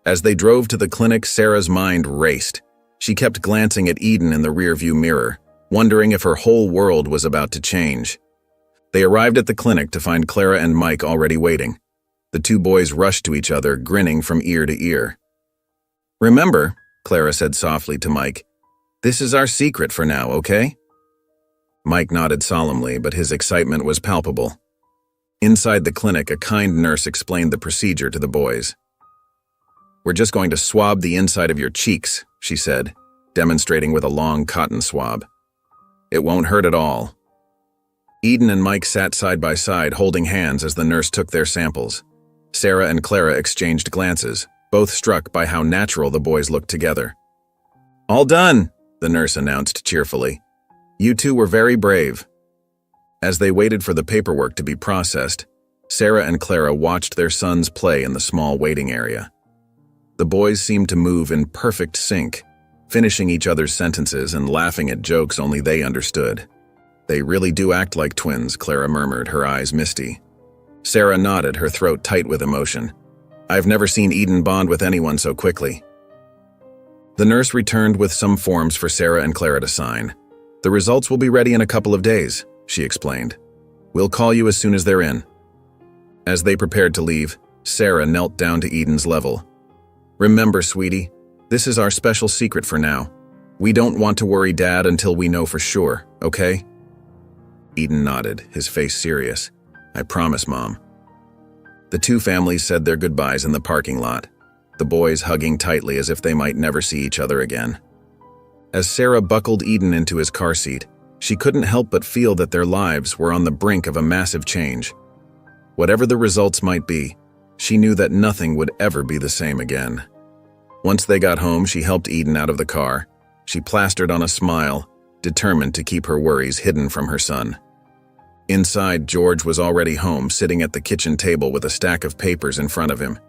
As they drove to the clinic, Sarah's mind raced. She kept glancing at Eden in the rearview mirror, wondering if her whole world was about to change. They arrived at the clinic to find Clara and Mike already waiting. The two boys rushed to each other, grinning from ear to ear. "Remember," Clara said softly to Mike, "this is our secret for now, okay?" Mike nodded solemnly, but his excitement was palpable. Inside the clinic, a kind nurse explained the procedure to the boys. "We're just going to swab the inside of your cheeks," she said, demonstrating with a long cotton swab. "It won't hurt at all." Eden and Mike sat side by side, holding hands as the nurse took their samples. Sarah and Clara exchanged glances, both struck by how natural the boys looked together. "All done," the nurse announced cheerfully. "You two were very brave." As they waited for the paperwork to be processed, Sarah and Clara watched their sons play in the small waiting area. The boys seemed to move in perfect sync, finishing each other's sentences and laughing at jokes only they understood. "They really do act like twins," Clara murmured, her eyes misty. Sarah nodded, her throat tight with emotion. "I've never seen Eden bond with anyone so quickly." The nurse returned with some forms for Sarah and Clara to sign. "The results will be ready in a couple of days," she explained. "We'll call you as soon as they're in." As they prepared to leave, Sarah knelt down to Eden's level. "Remember, sweetie, this is our special secret for now. We don't want to worry Dad until we know for sure, okay?" Eden nodded, his face serious. "I promise, Mom." The two families said their goodbyes in the parking lot, the boys hugging tightly as if they might never see each other again. As Sarah buckled Eden into his car seat, she couldn't help but feel that their lives were on the brink of a massive change. Whatever the results might be, she knew that nothing would ever be the same again. Once they got home, she helped Eden out of the car. She plastered on a smile, determined to keep her worries hidden from her son. Inside, George was already home, sitting at the kitchen table with a stack of papers in front of him.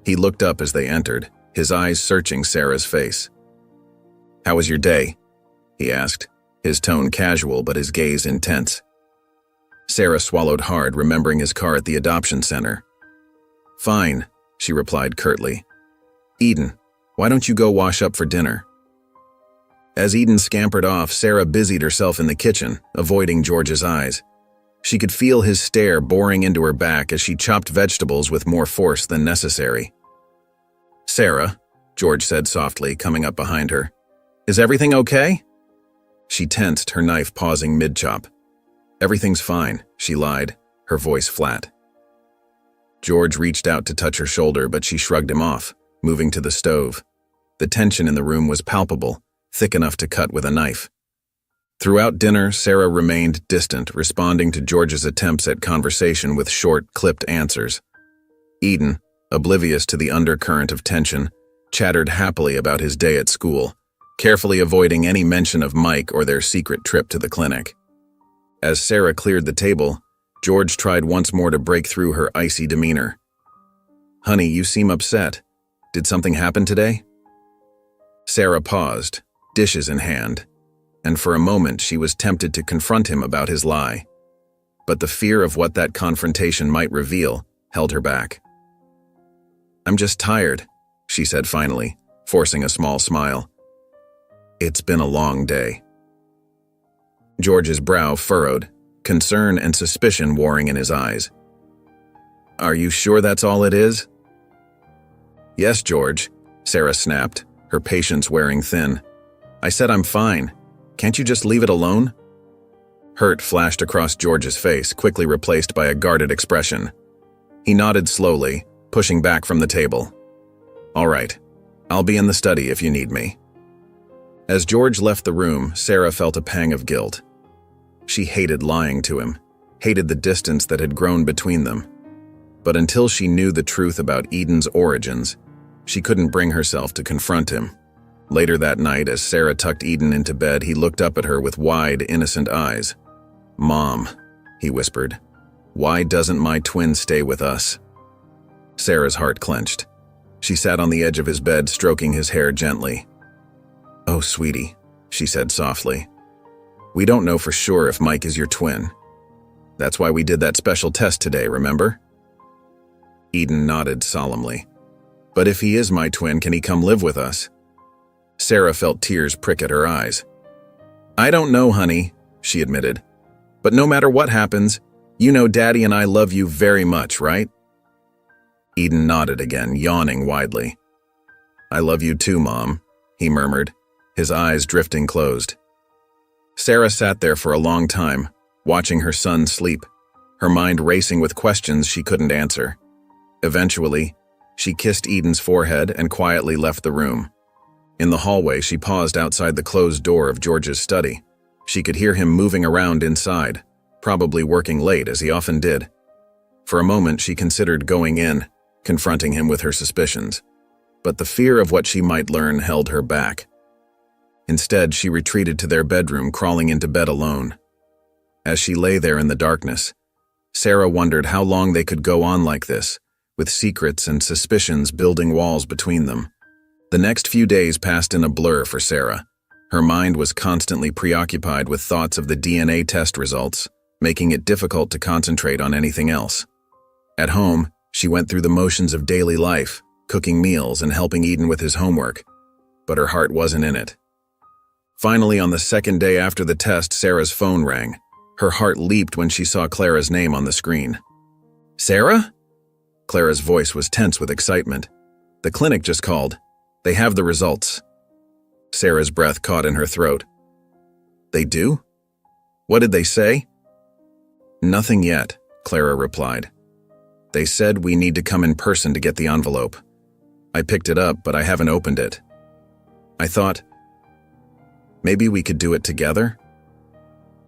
He looked up as they entered, his eyes searching Sarah's face. "How was your day?" he asked, his tone casual but his gaze intense. Sarah swallowed hard, remembering his car at the adoption center. "Fine," she replied curtly. "Eden, why don't you go wash up for dinner?" As Eden scampered off, Sarah busied herself in the kitchen, avoiding George's eyes. She could feel his stare boring into her back as she chopped vegetables with more force than necessary. "Sarah," George said softly, coming up behind her, "is everything okay?" She tensed, her knife pausing mid-chop. "Everything's fine," she lied, her voice flat. George reached out to touch her shoulder, but she shrugged him off, moving to the stove. The tension in the room was palpable, thick enough to cut with a knife. Throughout dinner, Sarah remained distant, responding to George's attempts at conversation with short, clipped answers. Eden, oblivious to the undercurrent of tension, chattered happily about his day at school, carefully avoiding any mention of Mike or their secret trip to the clinic. As Sarah cleared the table, George tried once more to break through her icy demeanor. "Honey, you seem upset. Did something happen today?" Sarah paused, dishes in hand, and for a moment she was tempted to confront him about his lie. But the fear of what that confrontation might reveal held her back. "I'm just tired," she said finally, forcing a small smile. "It's been a long day." George's brow furrowed, concern and suspicion warring in his eyes. "Are you sure that's all it is?" "Yes, George," Sarah snapped, her patience wearing thin. "I said I'm fine. Can't you just leave it alone?" Hurt flashed across George's face, quickly replaced by a guarded expression. He nodded slowly, pushing back from the table. "All right, I'll be in the study if you need me." As George left the room, Sarah felt a pang of guilt. She hated lying to him, hated the distance that had grown between them. But until she knew the truth about Eden's origins, she couldn't bring herself to confront him. Later that night, as Sarah tucked Eden into bed, he looked up at her with wide, innocent eyes. "Mom," he whispered, "why doesn't my twin stay with us?" Sarah's heart clenched. She sat on the edge of his bed, stroking his hair gently. "Oh, sweetie," she said softly. "We don't know for sure if Mike is your twin. That's why we did that special test today, remember?" Eden nodded solemnly. "But if he is my twin, can he come live with us?" Sarah felt tears prick at her eyes. I don't know, honey, she admitted. But no matter what happens, you know Daddy and I love you very much, right? Eden nodded again, yawning widely. I love you too, Mom, he murmured, his eyes drifting closed. Sarah sat there for a long time, watching her son sleep, her mind racing with questions she couldn't answer. Eventually, she kissed Eden's forehead and quietly left the room. In the hallway, she paused outside the closed door of George's study. She could hear him moving around inside, probably working late as he often did. For a moment, she considered going in, confronting him with her suspicions. But the fear of what she might learn held her back. Instead, she retreated to their bedroom, crawling into bed alone. As she lay there in the darkness, Sarah wondered how long they could go on like this, with secrets and suspicions building walls between them. The next few days passed in a blur for Sarah. Her mind was constantly preoccupied with thoughts of the DNA test results, making it difficult to concentrate on anything else. At home, she went through the motions of daily life, cooking meals and helping Eden with his homework, but her heart wasn't in it. Finally, on the second day after the test, Sarah's phone rang. Her heart leaped when she saw Clara's name on the screen. Sarah? Clara's voice was tense with excitement. The clinic just called. They have the results. Sarah's breath caught in her throat. They do? What did they say? Nothing yet, Clara replied. They said we need to come in person to get the envelope. I picked it up, but I haven't opened it. I thought, maybe we could do it together?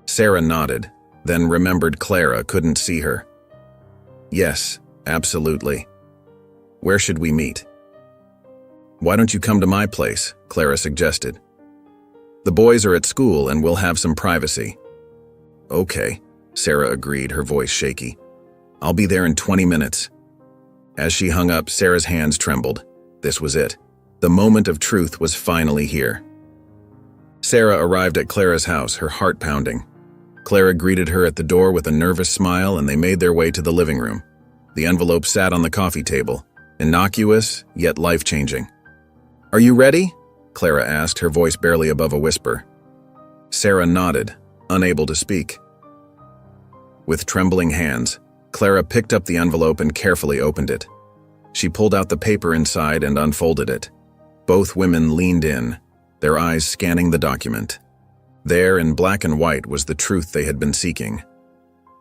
Sarah nodded, then remembered Clara couldn't see her. Yes, absolutely. Where should we meet? Why don't you come to my place? Clara suggested. The boys are at school and we'll have some privacy. Okay, Sarah agreed, her voice shaky. I'll be there in 20 minutes. As she hung up, Sarah's hands trembled. This was it. The moment of truth was finally here. Sarah arrived at Clara's house, her heart pounding. Clara greeted her at the door with a nervous smile and they made their way to the living room. The envelope sat on the coffee table, innocuous yet life-changing. Are you ready? Clara asked, her voice barely above a whisper. Sarah nodded, unable to speak. With trembling hands, Clara picked up the envelope and carefully opened it. She pulled out the paper inside and unfolded it. Both women leaned in, their eyes scanning the document. There, in black and white, was the truth they had been seeking.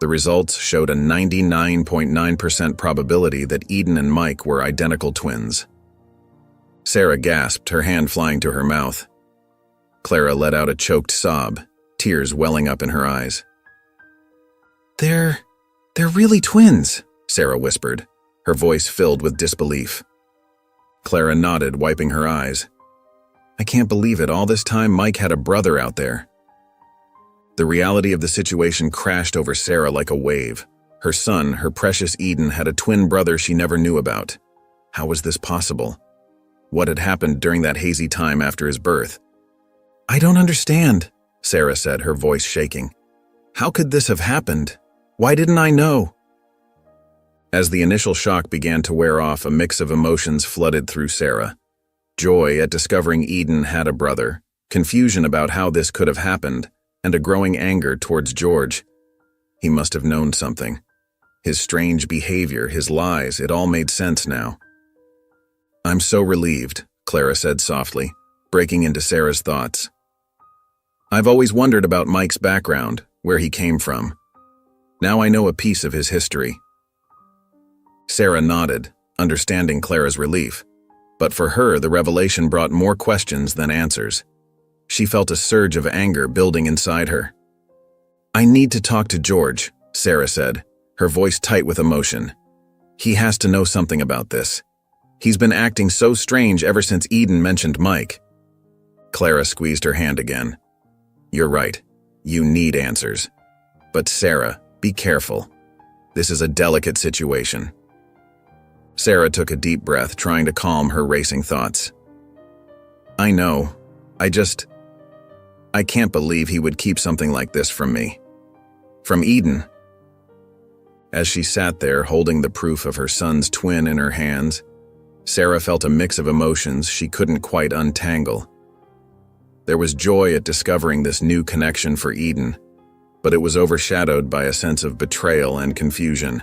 The results showed a 99.9% probability that Eden and Mike were identical twins. Sarah gasped, her hand flying to her mouth. Clara let out a choked sob, tears welling up in her eyes. They're really twins, Sarah whispered, her voice filled with disbelief. Clara nodded, wiping her eyes. I can't believe it. All this time, Mike had a brother out there. The reality of the situation crashed over Sarah like a wave. Her son, her precious Eden, had a twin brother she never knew about. How was this possible? What had happened during that hazy time after his birth? I don't understand, Sarah said, her voice shaking. How could this have happened? Why didn't I know? As the initial shock began to wear off, a mix of emotions flooded through Sarah. Joy at discovering Eden had a brother, confusion about how this could have happened, and a growing anger towards George. He must have known something. His strange behavior, his lies, it all made sense now. I'm so relieved, Clara said softly, breaking into Sarah's thoughts. I've always wondered about Mike's background, where he came from. Now I know a piece of his history. Sarah nodded, understanding Clara's relief, but for her the revelation brought more questions than answers. She felt a surge of anger building inside her. I need to talk to George, Sarah said, her voice tight with emotion. He has to know something about this. He's been acting so strange ever since Eden mentioned Mike. Clara squeezed her hand again. You're right. You need answers. But Sarah, be careful. This is a delicate situation. Sarah took a deep breath, trying to calm her racing thoughts. I know. I can't believe he would keep something like this from me. From Eden. As she sat there holding the proof of her son's twin in her hands, Sarah felt a mix of emotions she couldn't quite untangle. There was joy at discovering this new connection for Eden, but it was overshadowed by a sense of betrayal and confusion.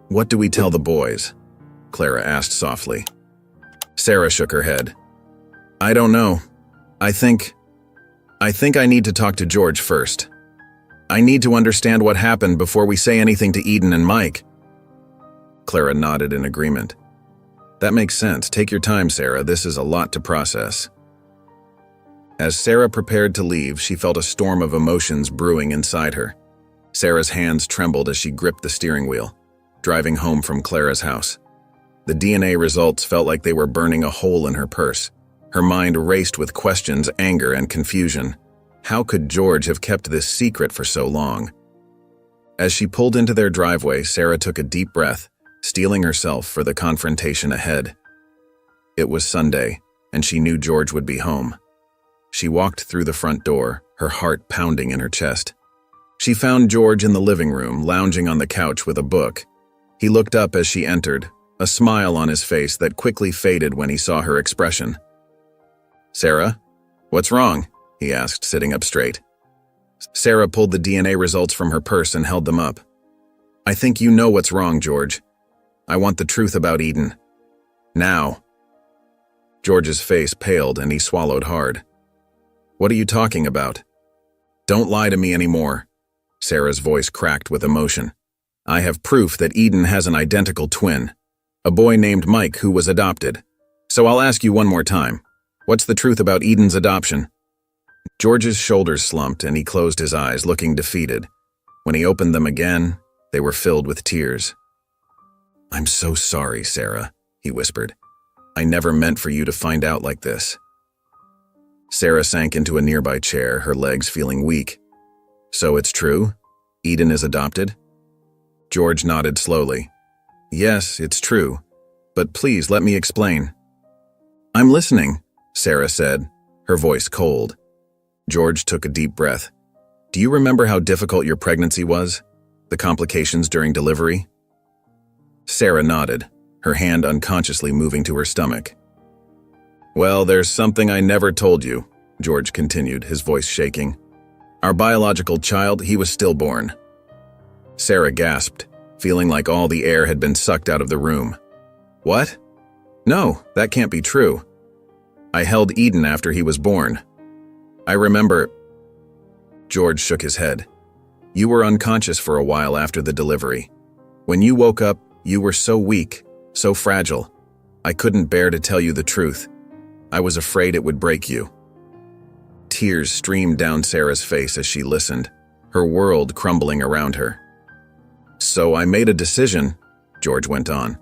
"What do we tell the boys?" Clara asked softly. Sarah shook her head. "I don't know. I think I need to talk to George first. I need to understand what happened before we say anything to Eden and Mike." Clara nodded in agreement. "That makes sense. Take your time, Sarah. This is a lot to process." As Sarah prepared to leave, she felt a storm of emotions brewing inside her. Sarah's hands trembled as she gripped the steering wheel, driving home from Clara's house. The DNA results felt like they were burning a hole in her purse. Her mind raced with questions, anger, and confusion. How could George have kept this secret for so long? As she pulled into their driveway, Sarah took a deep breath, steeling herself for the confrontation ahead. It was Sunday, and she knew George would be home. She walked through the front door, her heart pounding in her chest. She found George in the living room, lounging on the couch with a book. He looked up as she entered, a smile on his face that quickly faded when he saw her expression. "Sarah, what's wrong?" he asked, sitting up straight. Sarah pulled the DNA results from her purse and held them up. "I think you know what's wrong, George. I want the truth about Eden. Now." George's face paled and he swallowed hard. "What are you talking about?" "Don't lie to me anymore." Sarah's voice cracked with emotion. "I have proof that Eden has an identical twin, a boy named Mike who was adopted. So I'll ask you one more time. What's the truth about Eden's adoption?" George's shoulders slumped and he closed his eyes, looking defeated. When he opened them again, they were filled with tears. "I'm so sorry, Sarah," he whispered. "I never meant for you to find out like this." Sarah sank into a nearby chair, her legs feeling weak. "So it's true? Eden is adopted?" George nodded slowly. "Yes, it's true. But please let me explain." "I'm listening," Sarah said, her voice cold. George took a deep breath. "Do you remember how difficult your pregnancy was? The complications during delivery?" Sarah nodded, her hand unconsciously moving to her stomach. "Well, there's something I never told you," George continued, his voice shaking. "Our biological child, he was stillborn." Sarah gasped, feeling like all the air had been sucked out of the room. "What? No, that can't be true. I held Eden after he was born. I remember—" George shook his head. "You were unconscious for a while after the delivery. When you woke up, you were so weak, so fragile. I couldn't bear to tell you the truth. I was afraid it would break you." Tears streamed down Sarah's face as she listened, her world crumbling around her. "So I made a decision," George went on.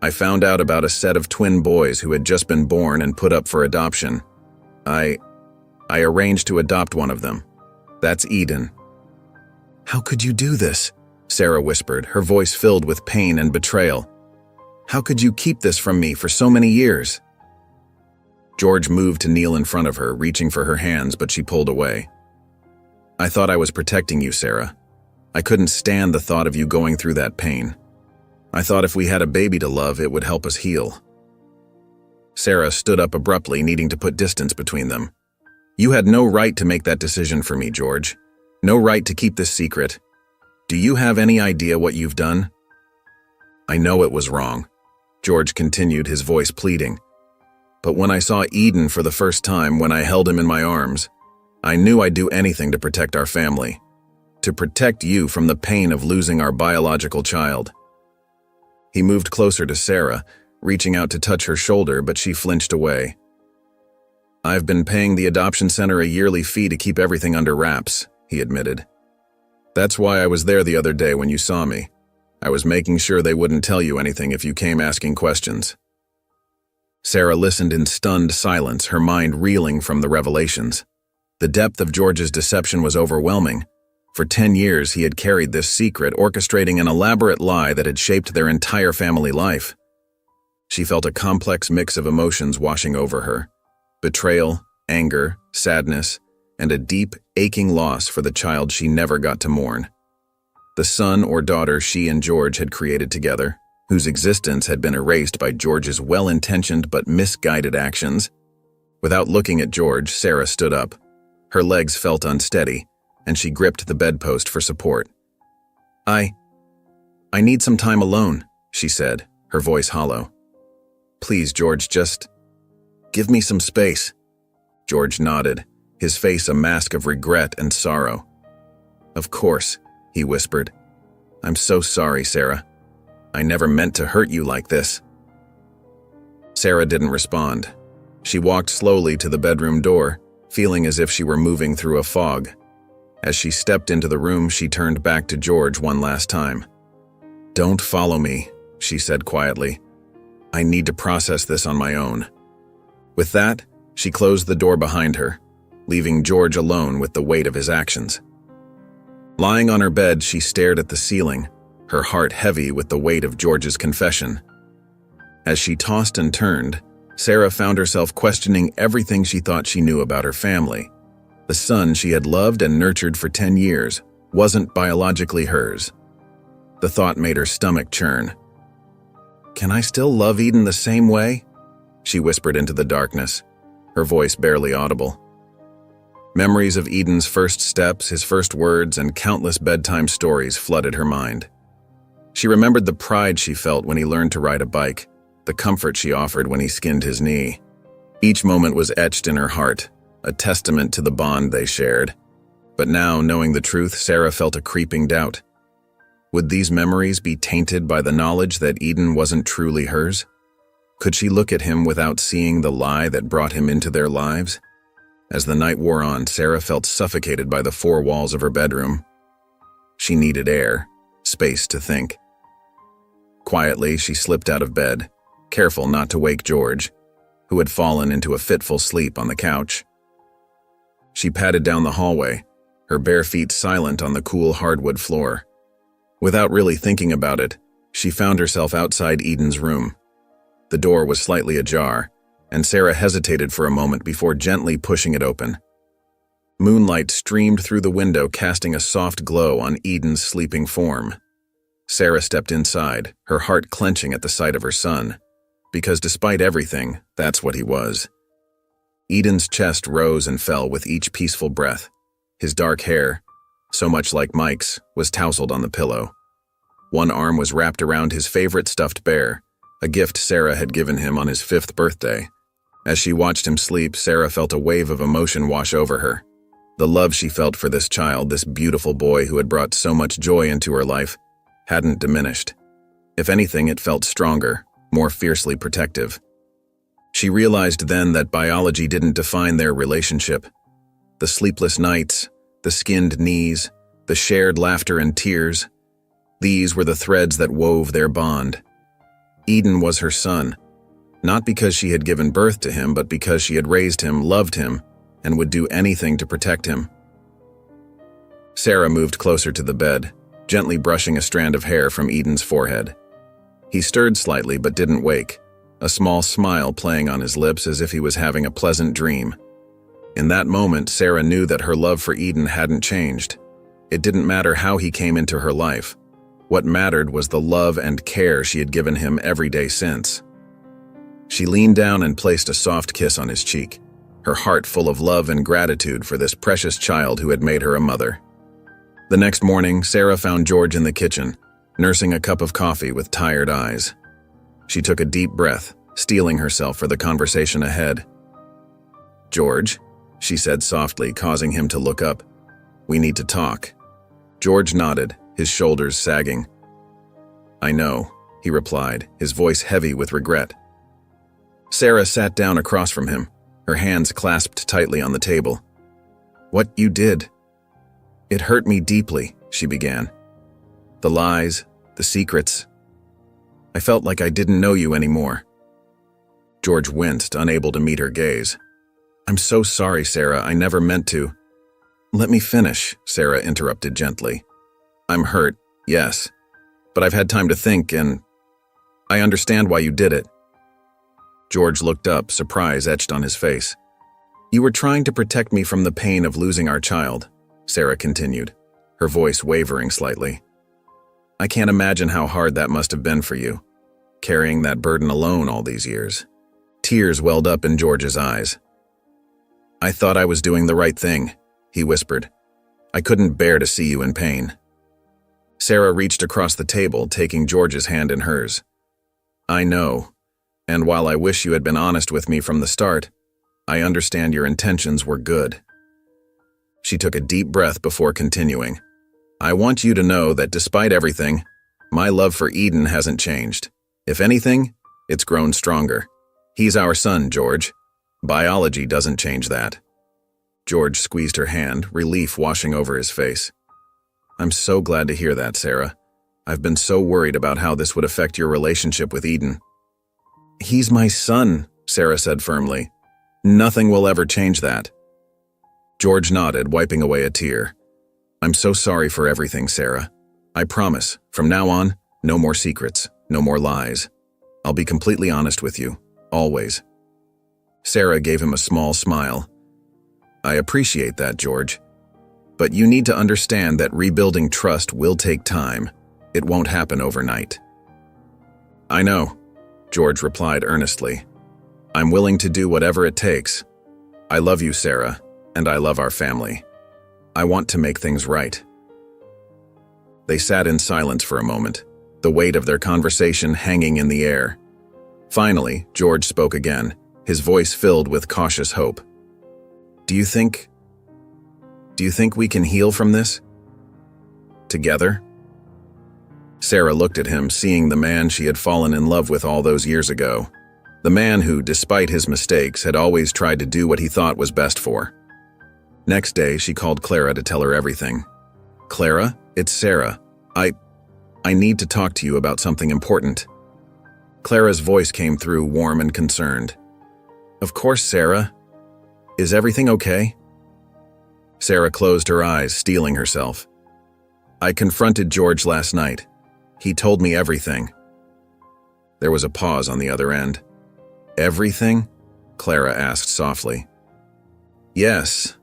"I found out about a set of twin boys who had just been born and put up for adoption. I arranged to adopt one of them. That's Eden." "How could you do this?" Sarah whispered, her voice filled with pain and betrayal. "How could you keep this from me for so many years?" George moved to kneel in front of her, reaching for her hands, but she pulled away. "I thought I was protecting you, Sarah. I couldn't stand the thought of you going through that pain. I thought if we had a baby to love, it would help us heal." Sarah stood up abruptly, needing to put distance between them. "You had no right to make that decision for me, George. No right to keep this secret. Do you have any idea what you've done?" "I know it was wrong," George continued, his voice pleading. "But when I saw Eden for the first time, when I held him in my arms, I knew I'd do anything to protect our family, to protect you from the pain of losing our biological child." He moved closer to Sarah, reaching out to touch her shoulder, but she flinched away. "I've been paying the adoption center a yearly fee to keep everything under wraps," he admitted. "That's why I was there the other day when you saw me. I was making sure they wouldn't tell you anything if you came asking questions." Sarah listened in stunned silence, her mind reeling from the revelations. The depth of George's deception was overwhelming. For 10 years, he had carried this secret, orchestrating an elaborate lie that had shaped their entire family life. She felt a complex mix of emotions washing over her: betrayal, anger, sadness, and a deep, aching loss for the child she never got to mourn. The son or daughter she and George had created together, whose existence had been erased by George's well-intentioned but misguided actions. Without looking at George, Sarah stood up. Her legs felt unsteady, and she gripped the bedpost for support. I need some time alone, she said, her voice hollow. Please, George, just give me some space. George nodded, his face a mask of regret and sorrow. Of course, he whispered. I'm so sorry, Sarah. I never meant to hurt you like this. Sarah didn't respond. She walked slowly to the bedroom door, feeling as if she were moving through a fog. As she stepped into the room, she turned back to George one last time. Don't follow me, she said quietly. I need to process this on my own. With that, she closed the door behind her, leaving George alone with the weight of his actions. Lying on her bed, she stared at the ceiling, her heart heavy with the weight of George's confession. As she tossed and turned, Sarah found herself questioning everything she thought she knew about her family. The son she had loved and nurtured for 10 years wasn't biologically hers. The thought made her stomach churn. Can I still love Eden the same way? She whispered into the darkness, her voice barely audible. Memories of Eden's first steps, his first words, and countless bedtime stories flooded her mind. She remembered the pride she felt when he learned to ride a bike, the comfort she offered when he skinned his knee. Each moment was etched in her heart, a testament to the bond they shared. But now, knowing the truth, Sarah felt a creeping doubt. Would these memories be tainted by the knowledge that Eden wasn't truly hers? Could she look at him without seeing the lie that brought him into their lives? As the night wore on, Sarah felt suffocated by the four walls of her bedroom. She needed air, space to think. Quietly, she slipped out of bed, careful not to wake George, who had fallen into a fitful sleep on the couch. She padded down the hallway, her bare feet silent on the cool hardwood floor. Without really thinking about it, she found herself outside Eden's room. The door was slightly ajar, and Sarah hesitated for a moment before gently pushing it open. Moonlight streamed through the window, casting a soft glow on Eden's sleeping form. Sarah stepped inside, her heart clenching at the sight of her son, because despite everything, that's what he was. Eden's chest rose and fell with each peaceful breath. His dark hair, so much like Mike's, was tousled on the pillow. One arm was wrapped around his favorite stuffed bear, a gift Sarah had given him on his 5th birthday. As she watched him sleep, Sarah felt a wave of emotion wash over her. The love she felt for this child, this beautiful boy who had brought so much joy into her life, hadn't diminished. If anything, it felt stronger, more fiercely protective. She realized then that biology didn't define their relationship. The sleepless nights, the skinned knees, the shared laughter and tears, these were the threads that wove their bond. Eden was her son, not because she had given birth to him, but because she had raised him, loved him, and would do anything to protect him. Sarah moved closer to the bed, gently brushing a strand of hair from Eden's forehead. He stirred slightly but didn't wake, a small smile playing on his lips as if he was having a pleasant dream. In that moment, Sarah knew that her love for Eden hadn't changed. It didn't matter how he came into her life. What mattered was the love and care she had given him every day since. She leaned down and placed a soft kiss on his cheek, her heart full of love and gratitude for this precious child who had made her a mother. The next morning, Sarah found George in the kitchen, nursing a cup of coffee with tired eyes. She took a deep breath, steeling herself for the conversation ahead. "George," she said softly, causing him to look up. "We need to talk." George nodded, his shoulders sagging. "I know," he replied, his voice heavy with regret. Sarah sat down across from him, her hands clasped tightly on the table. "What you did? It hurt me deeply," she began. "The lies, the secrets. I felt like I didn't know you anymore." George winced, unable to meet her gaze. "I'm so sorry, Sarah. I never meant to." "Let me finish," Sarah interrupted gently. "I'm hurt, yes, but I've had time to think, and I understand why you did it." George looked up, surprise etched on his face. "You were trying to protect me from the pain of losing our child," Sarah continued, her voice wavering slightly. "I can't imagine how hard that must have been for you, carrying that burden alone all these years." Tears welled up in George's eyes. I thought I was doing the right thing, he whispered. I couldn't bear to see you in pain. Sarah reached across the table, taking George's hand in hers. I know, and while I wish you had been honest with me from the start, I understand your intentions were good. She took a deep breath before continuing. I want you to know that despite everything, my love for Eden hasn't changed. If anything, it's grown stronger. He's our son, George. Biology doesn't change that. George squeezed her hand, relief washing over his face. I'm so glad to hear that, Sarah. I've been so worried about how this would affect your relationship with Eden. He's my son, Sarah said firmly. Nothing will ever change that. George nodded, wiping away a tear. I'm so sorry for everything, Sarah. I promise, from now on, no more secrets, no more lies. I'll be completely honest with you, always. Sarah gave him a small smile. I appreciate that, George. But you need to understand that rebuilding trust will take time. It won't happen overnight. I know, George replied earnestly. I'm willing to do whatever it takes. I love you, Sarah, and I love our family. I want to make things right. They sat in silence for a moment, the weight of their conversation hanging in the air. Finally, George spoke again, his voice filled with cautious hope. Do you think we can heal from this? Together? Sarah looked at him, seeing the man she had fallen in love with all those years ago. The man who, despite his mistakes, had always tried to do what he thought was best for. Next day, she called Clara to tell her everything. Clara, it's Sarah. I need to talk to you about something important. Clara's voice came through, warm and concerned. Of course, Sarah. Is everything okay? Sarah closed her eyes, steeling herself. I confronted George last night. He told me everything. There was a pause on the other end. Everything? Clara asked softly. Yes,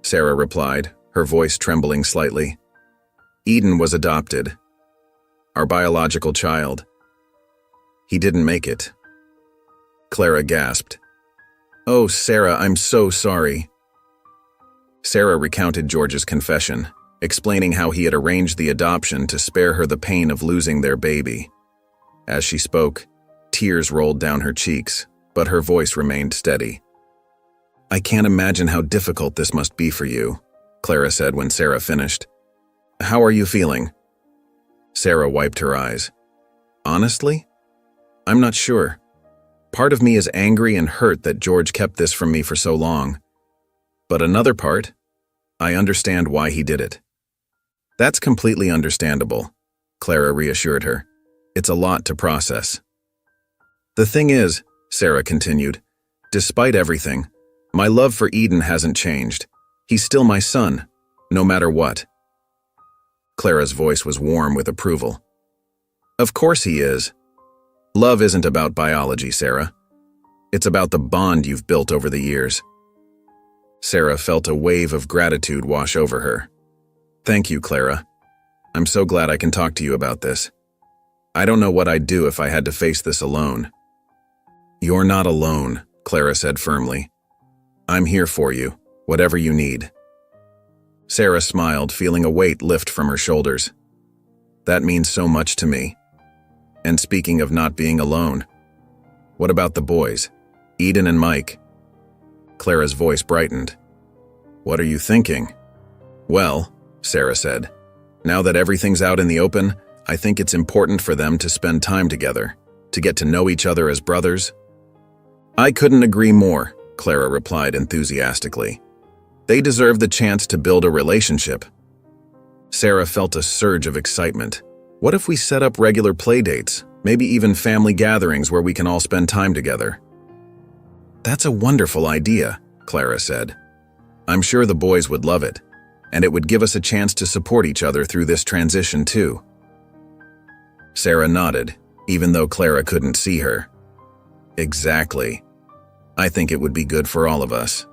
Sarah replied, her voice trembling slightly. Eden was adopted. Our biological child. He didn't make it. Clara gasped. Oh, Sarah, I'm so sorry. Sarah recounted George's confession, explaining how he had arranged the adoption to spare her the pain of losing their baby. As she spoke, tears rolled down her cheeks, but her voice remained steady. I can't imagine how difficult this must be for you, Clara said when Sarah finished. How are you feeling? Sarah wiped her eyes. Honestly? I'm not sure. Part of me is angry and hurt that George kept this from me for so long. But another part, I understand why he did it. That's completely understandable, Clara reassured her. It's a lot to process. The thing is, Sarah continued, despite everything, my love for Eden hasn't changed. He's still my son, no matter what. Clara's voice was warm with approval. Of course he is. Love isn't about biology, Sarah. It's about the bond you've built over the years. Sarah felt a wave of gratitude wash over her. Thank you, Clara. I'm so glad I can talk to you about this. I don't know what I'd do if I had to face this alone. You're not alone, Clara said firmly. I'm here for you, whatever you need. Sarah smiled, feeling a weight lift from her shoulders. That means so much to me. And speaking of not being alone, what about the boys, Eden and Mike? Clara's voice brightened. What are you thinking? Well, Sarah said, now that everything's out in the open, I think it's important for them to spend time together, to get to know each other as brothers. I couldn't agree more, Clara replied enthusiastically. They deserve the chance to build a relationship. Sarah felt a surge of excitement. What if we set up regular play dates, maybe even family gatherings where we can all spend time together? That's a wonderful idea, Clara said. I'm sure the boys would love it, and it would give us a chance to support each other through this transition too. Sarah nodded, even though Clara couldn't see her. Exactly. I think it would be good for all of us.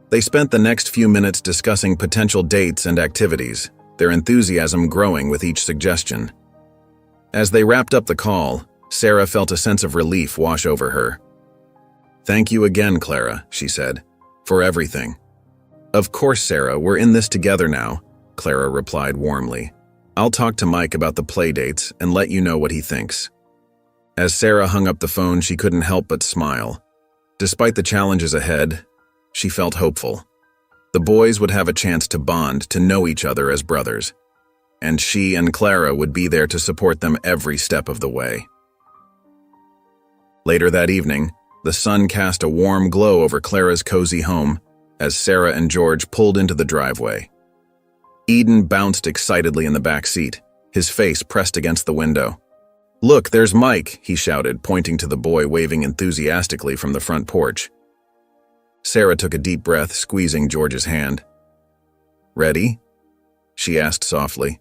They spent the next few minutes discussing potential dates and activities, their enthusiasm growing with each suggestion. As they wrapped up the call, Sarah felt a sense of relief wash over her. "Thank you again, Clara," she said, "for everything." "Of course, Sarah, we're in this together now," Clara replied warmly. "I'll talk to Mike about the play dates and let you know what he thinks." As Sarah hung up the phone, she couldn't help but smile. Despite the challenges ahead, she felt hopeful. The boys would have a chance to bond, to know each other as brothers, and she and Clara would be there to support them every step of the way. Later that evening, the sun cast a warm glow over Clara's cozy home as Sarah and George pulled into the driveway. Eden bounced excitedly in the back seat, his face pressed against the window. "Look, there's Mike," he shouted, pointing to the boy waving enthusiastically from the front porch. Sarah took a deep breath, squeezing George's hand. "Ready?" she asked softly.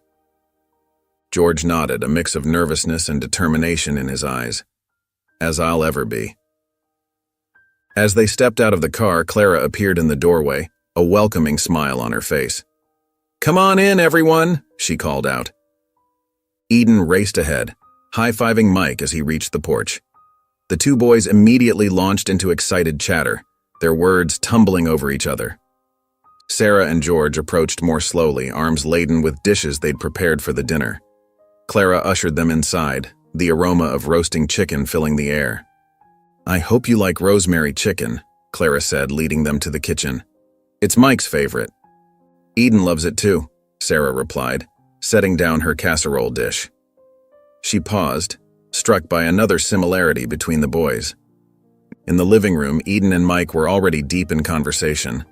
George nodded, a mix of nervousness and determination in his eyes. "As I'll ever be." As they stepped out of the car, Clara appeared in the doorway, a welcoming smile on her face. "Come on in, everyone," she called out. Eden raced ahead, high-fiving Mike as he reached the porch. The two boys immediately launched into excited chatter, their words tumbling over each other. Sarah and George approached more slowly, arms laden with dishes they'd prepared for the dinner. Clara ushered them inside, the aroma of roasting chicken filling the air. "I hope you like rosemary chicken," Clara said, leading them to the kitchen. "It's Mike's favorite." "Eden loves it too," Sarah replied, setting down her casserole dish. She paused, struck by another similarity between the boys. In the living room, Eden and Mike were already deep in conversation,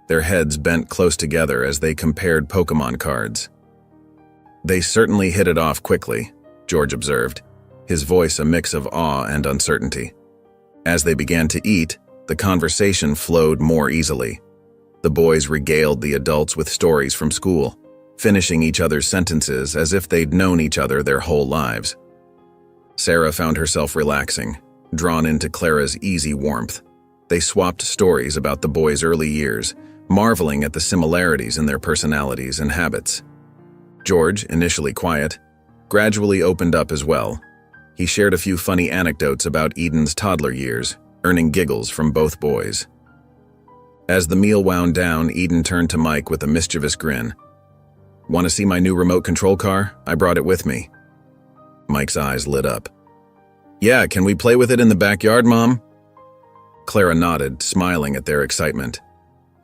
their heads bent close together as they compared Pokémon cards. "They certainly hit it off quickly," George observed, his voice a mix of awe and uncertainty. As they began to eat, the conversation flowed more easily. The boys regaled the adults with stories from school, finishing each other's sentences as if they'd known each other their whole lives. Sarah found herself relaxing, drawn into Clara's easy warmth. They swapped stories about the boys' early years, marveling at the similarities in their personalities and habits. George, initially quiet, gradually opened up as well. He shared a few funny anecdotes about Eden's toddler years, earning giggles from both boys. As the meal wound down, Eden turned to Mike with a mischievous grin. "Want to see my new remote control car? I brought it with me." Mike's eyes lit up. "Yeah, can we play with it in the backyard, Mom?" Clara nodded, smiling at their excitement.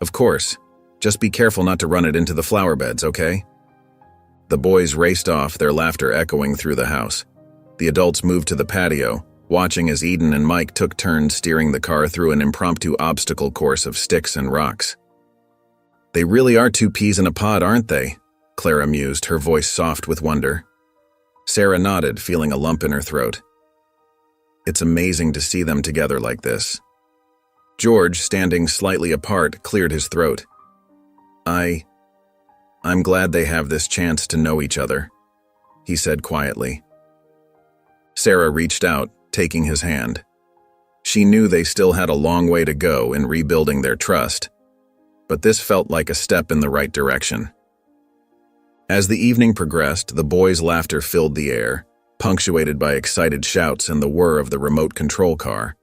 "Of course. Just be careful not to run it into the flower beds, okay?" The boys raced off, their laughter echoing through the house. The adults moved to the patio, watching as Eden and Mike took turns steering the car through an impromptu obstacle course of sticks and rocks. "They really are two peas in a pod, aren't they?" Clara mused, her voice soft with wonder. Sarah nodded, feeling a lump in her throat. "It's amazing to see them together like this." George, standing slightly apart, cleared his throat. I'm glad they have this chance to know each other," he said quietly. Sarah reached out, taking his hand. She knew they still had a long way to go in rebuilding their trust, but this felt like a step in the right direction. As the evening progressed, the boys' laughter filled the air, punctuated by excited shouts and the whir of the remote control car.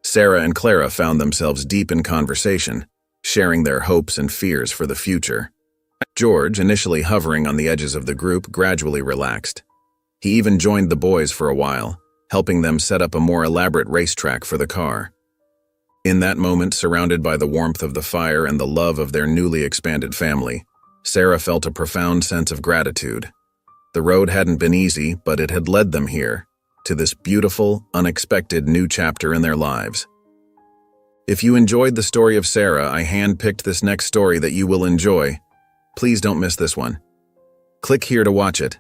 Sarah and Clara found themselves deep in conversation, sharing their hopes and fears for the future. George, initially hovering on the edges of the group, gradually relaxed. He even joined the boys for a while, helping them set up a more elaborate racetrack for the car. In that moment, surrounded by the warmth of the fire and the love of their newly expanded family, Sarah felt a profound sense of gratitude. The road hadn't been easy, but it had led them here, to this beautiful, unexpected new chapter in their lives. If you enjoyed the story of Sarah, I hand-picked this next story that you will enjoy. Please don't miss this one. Click here to watch it.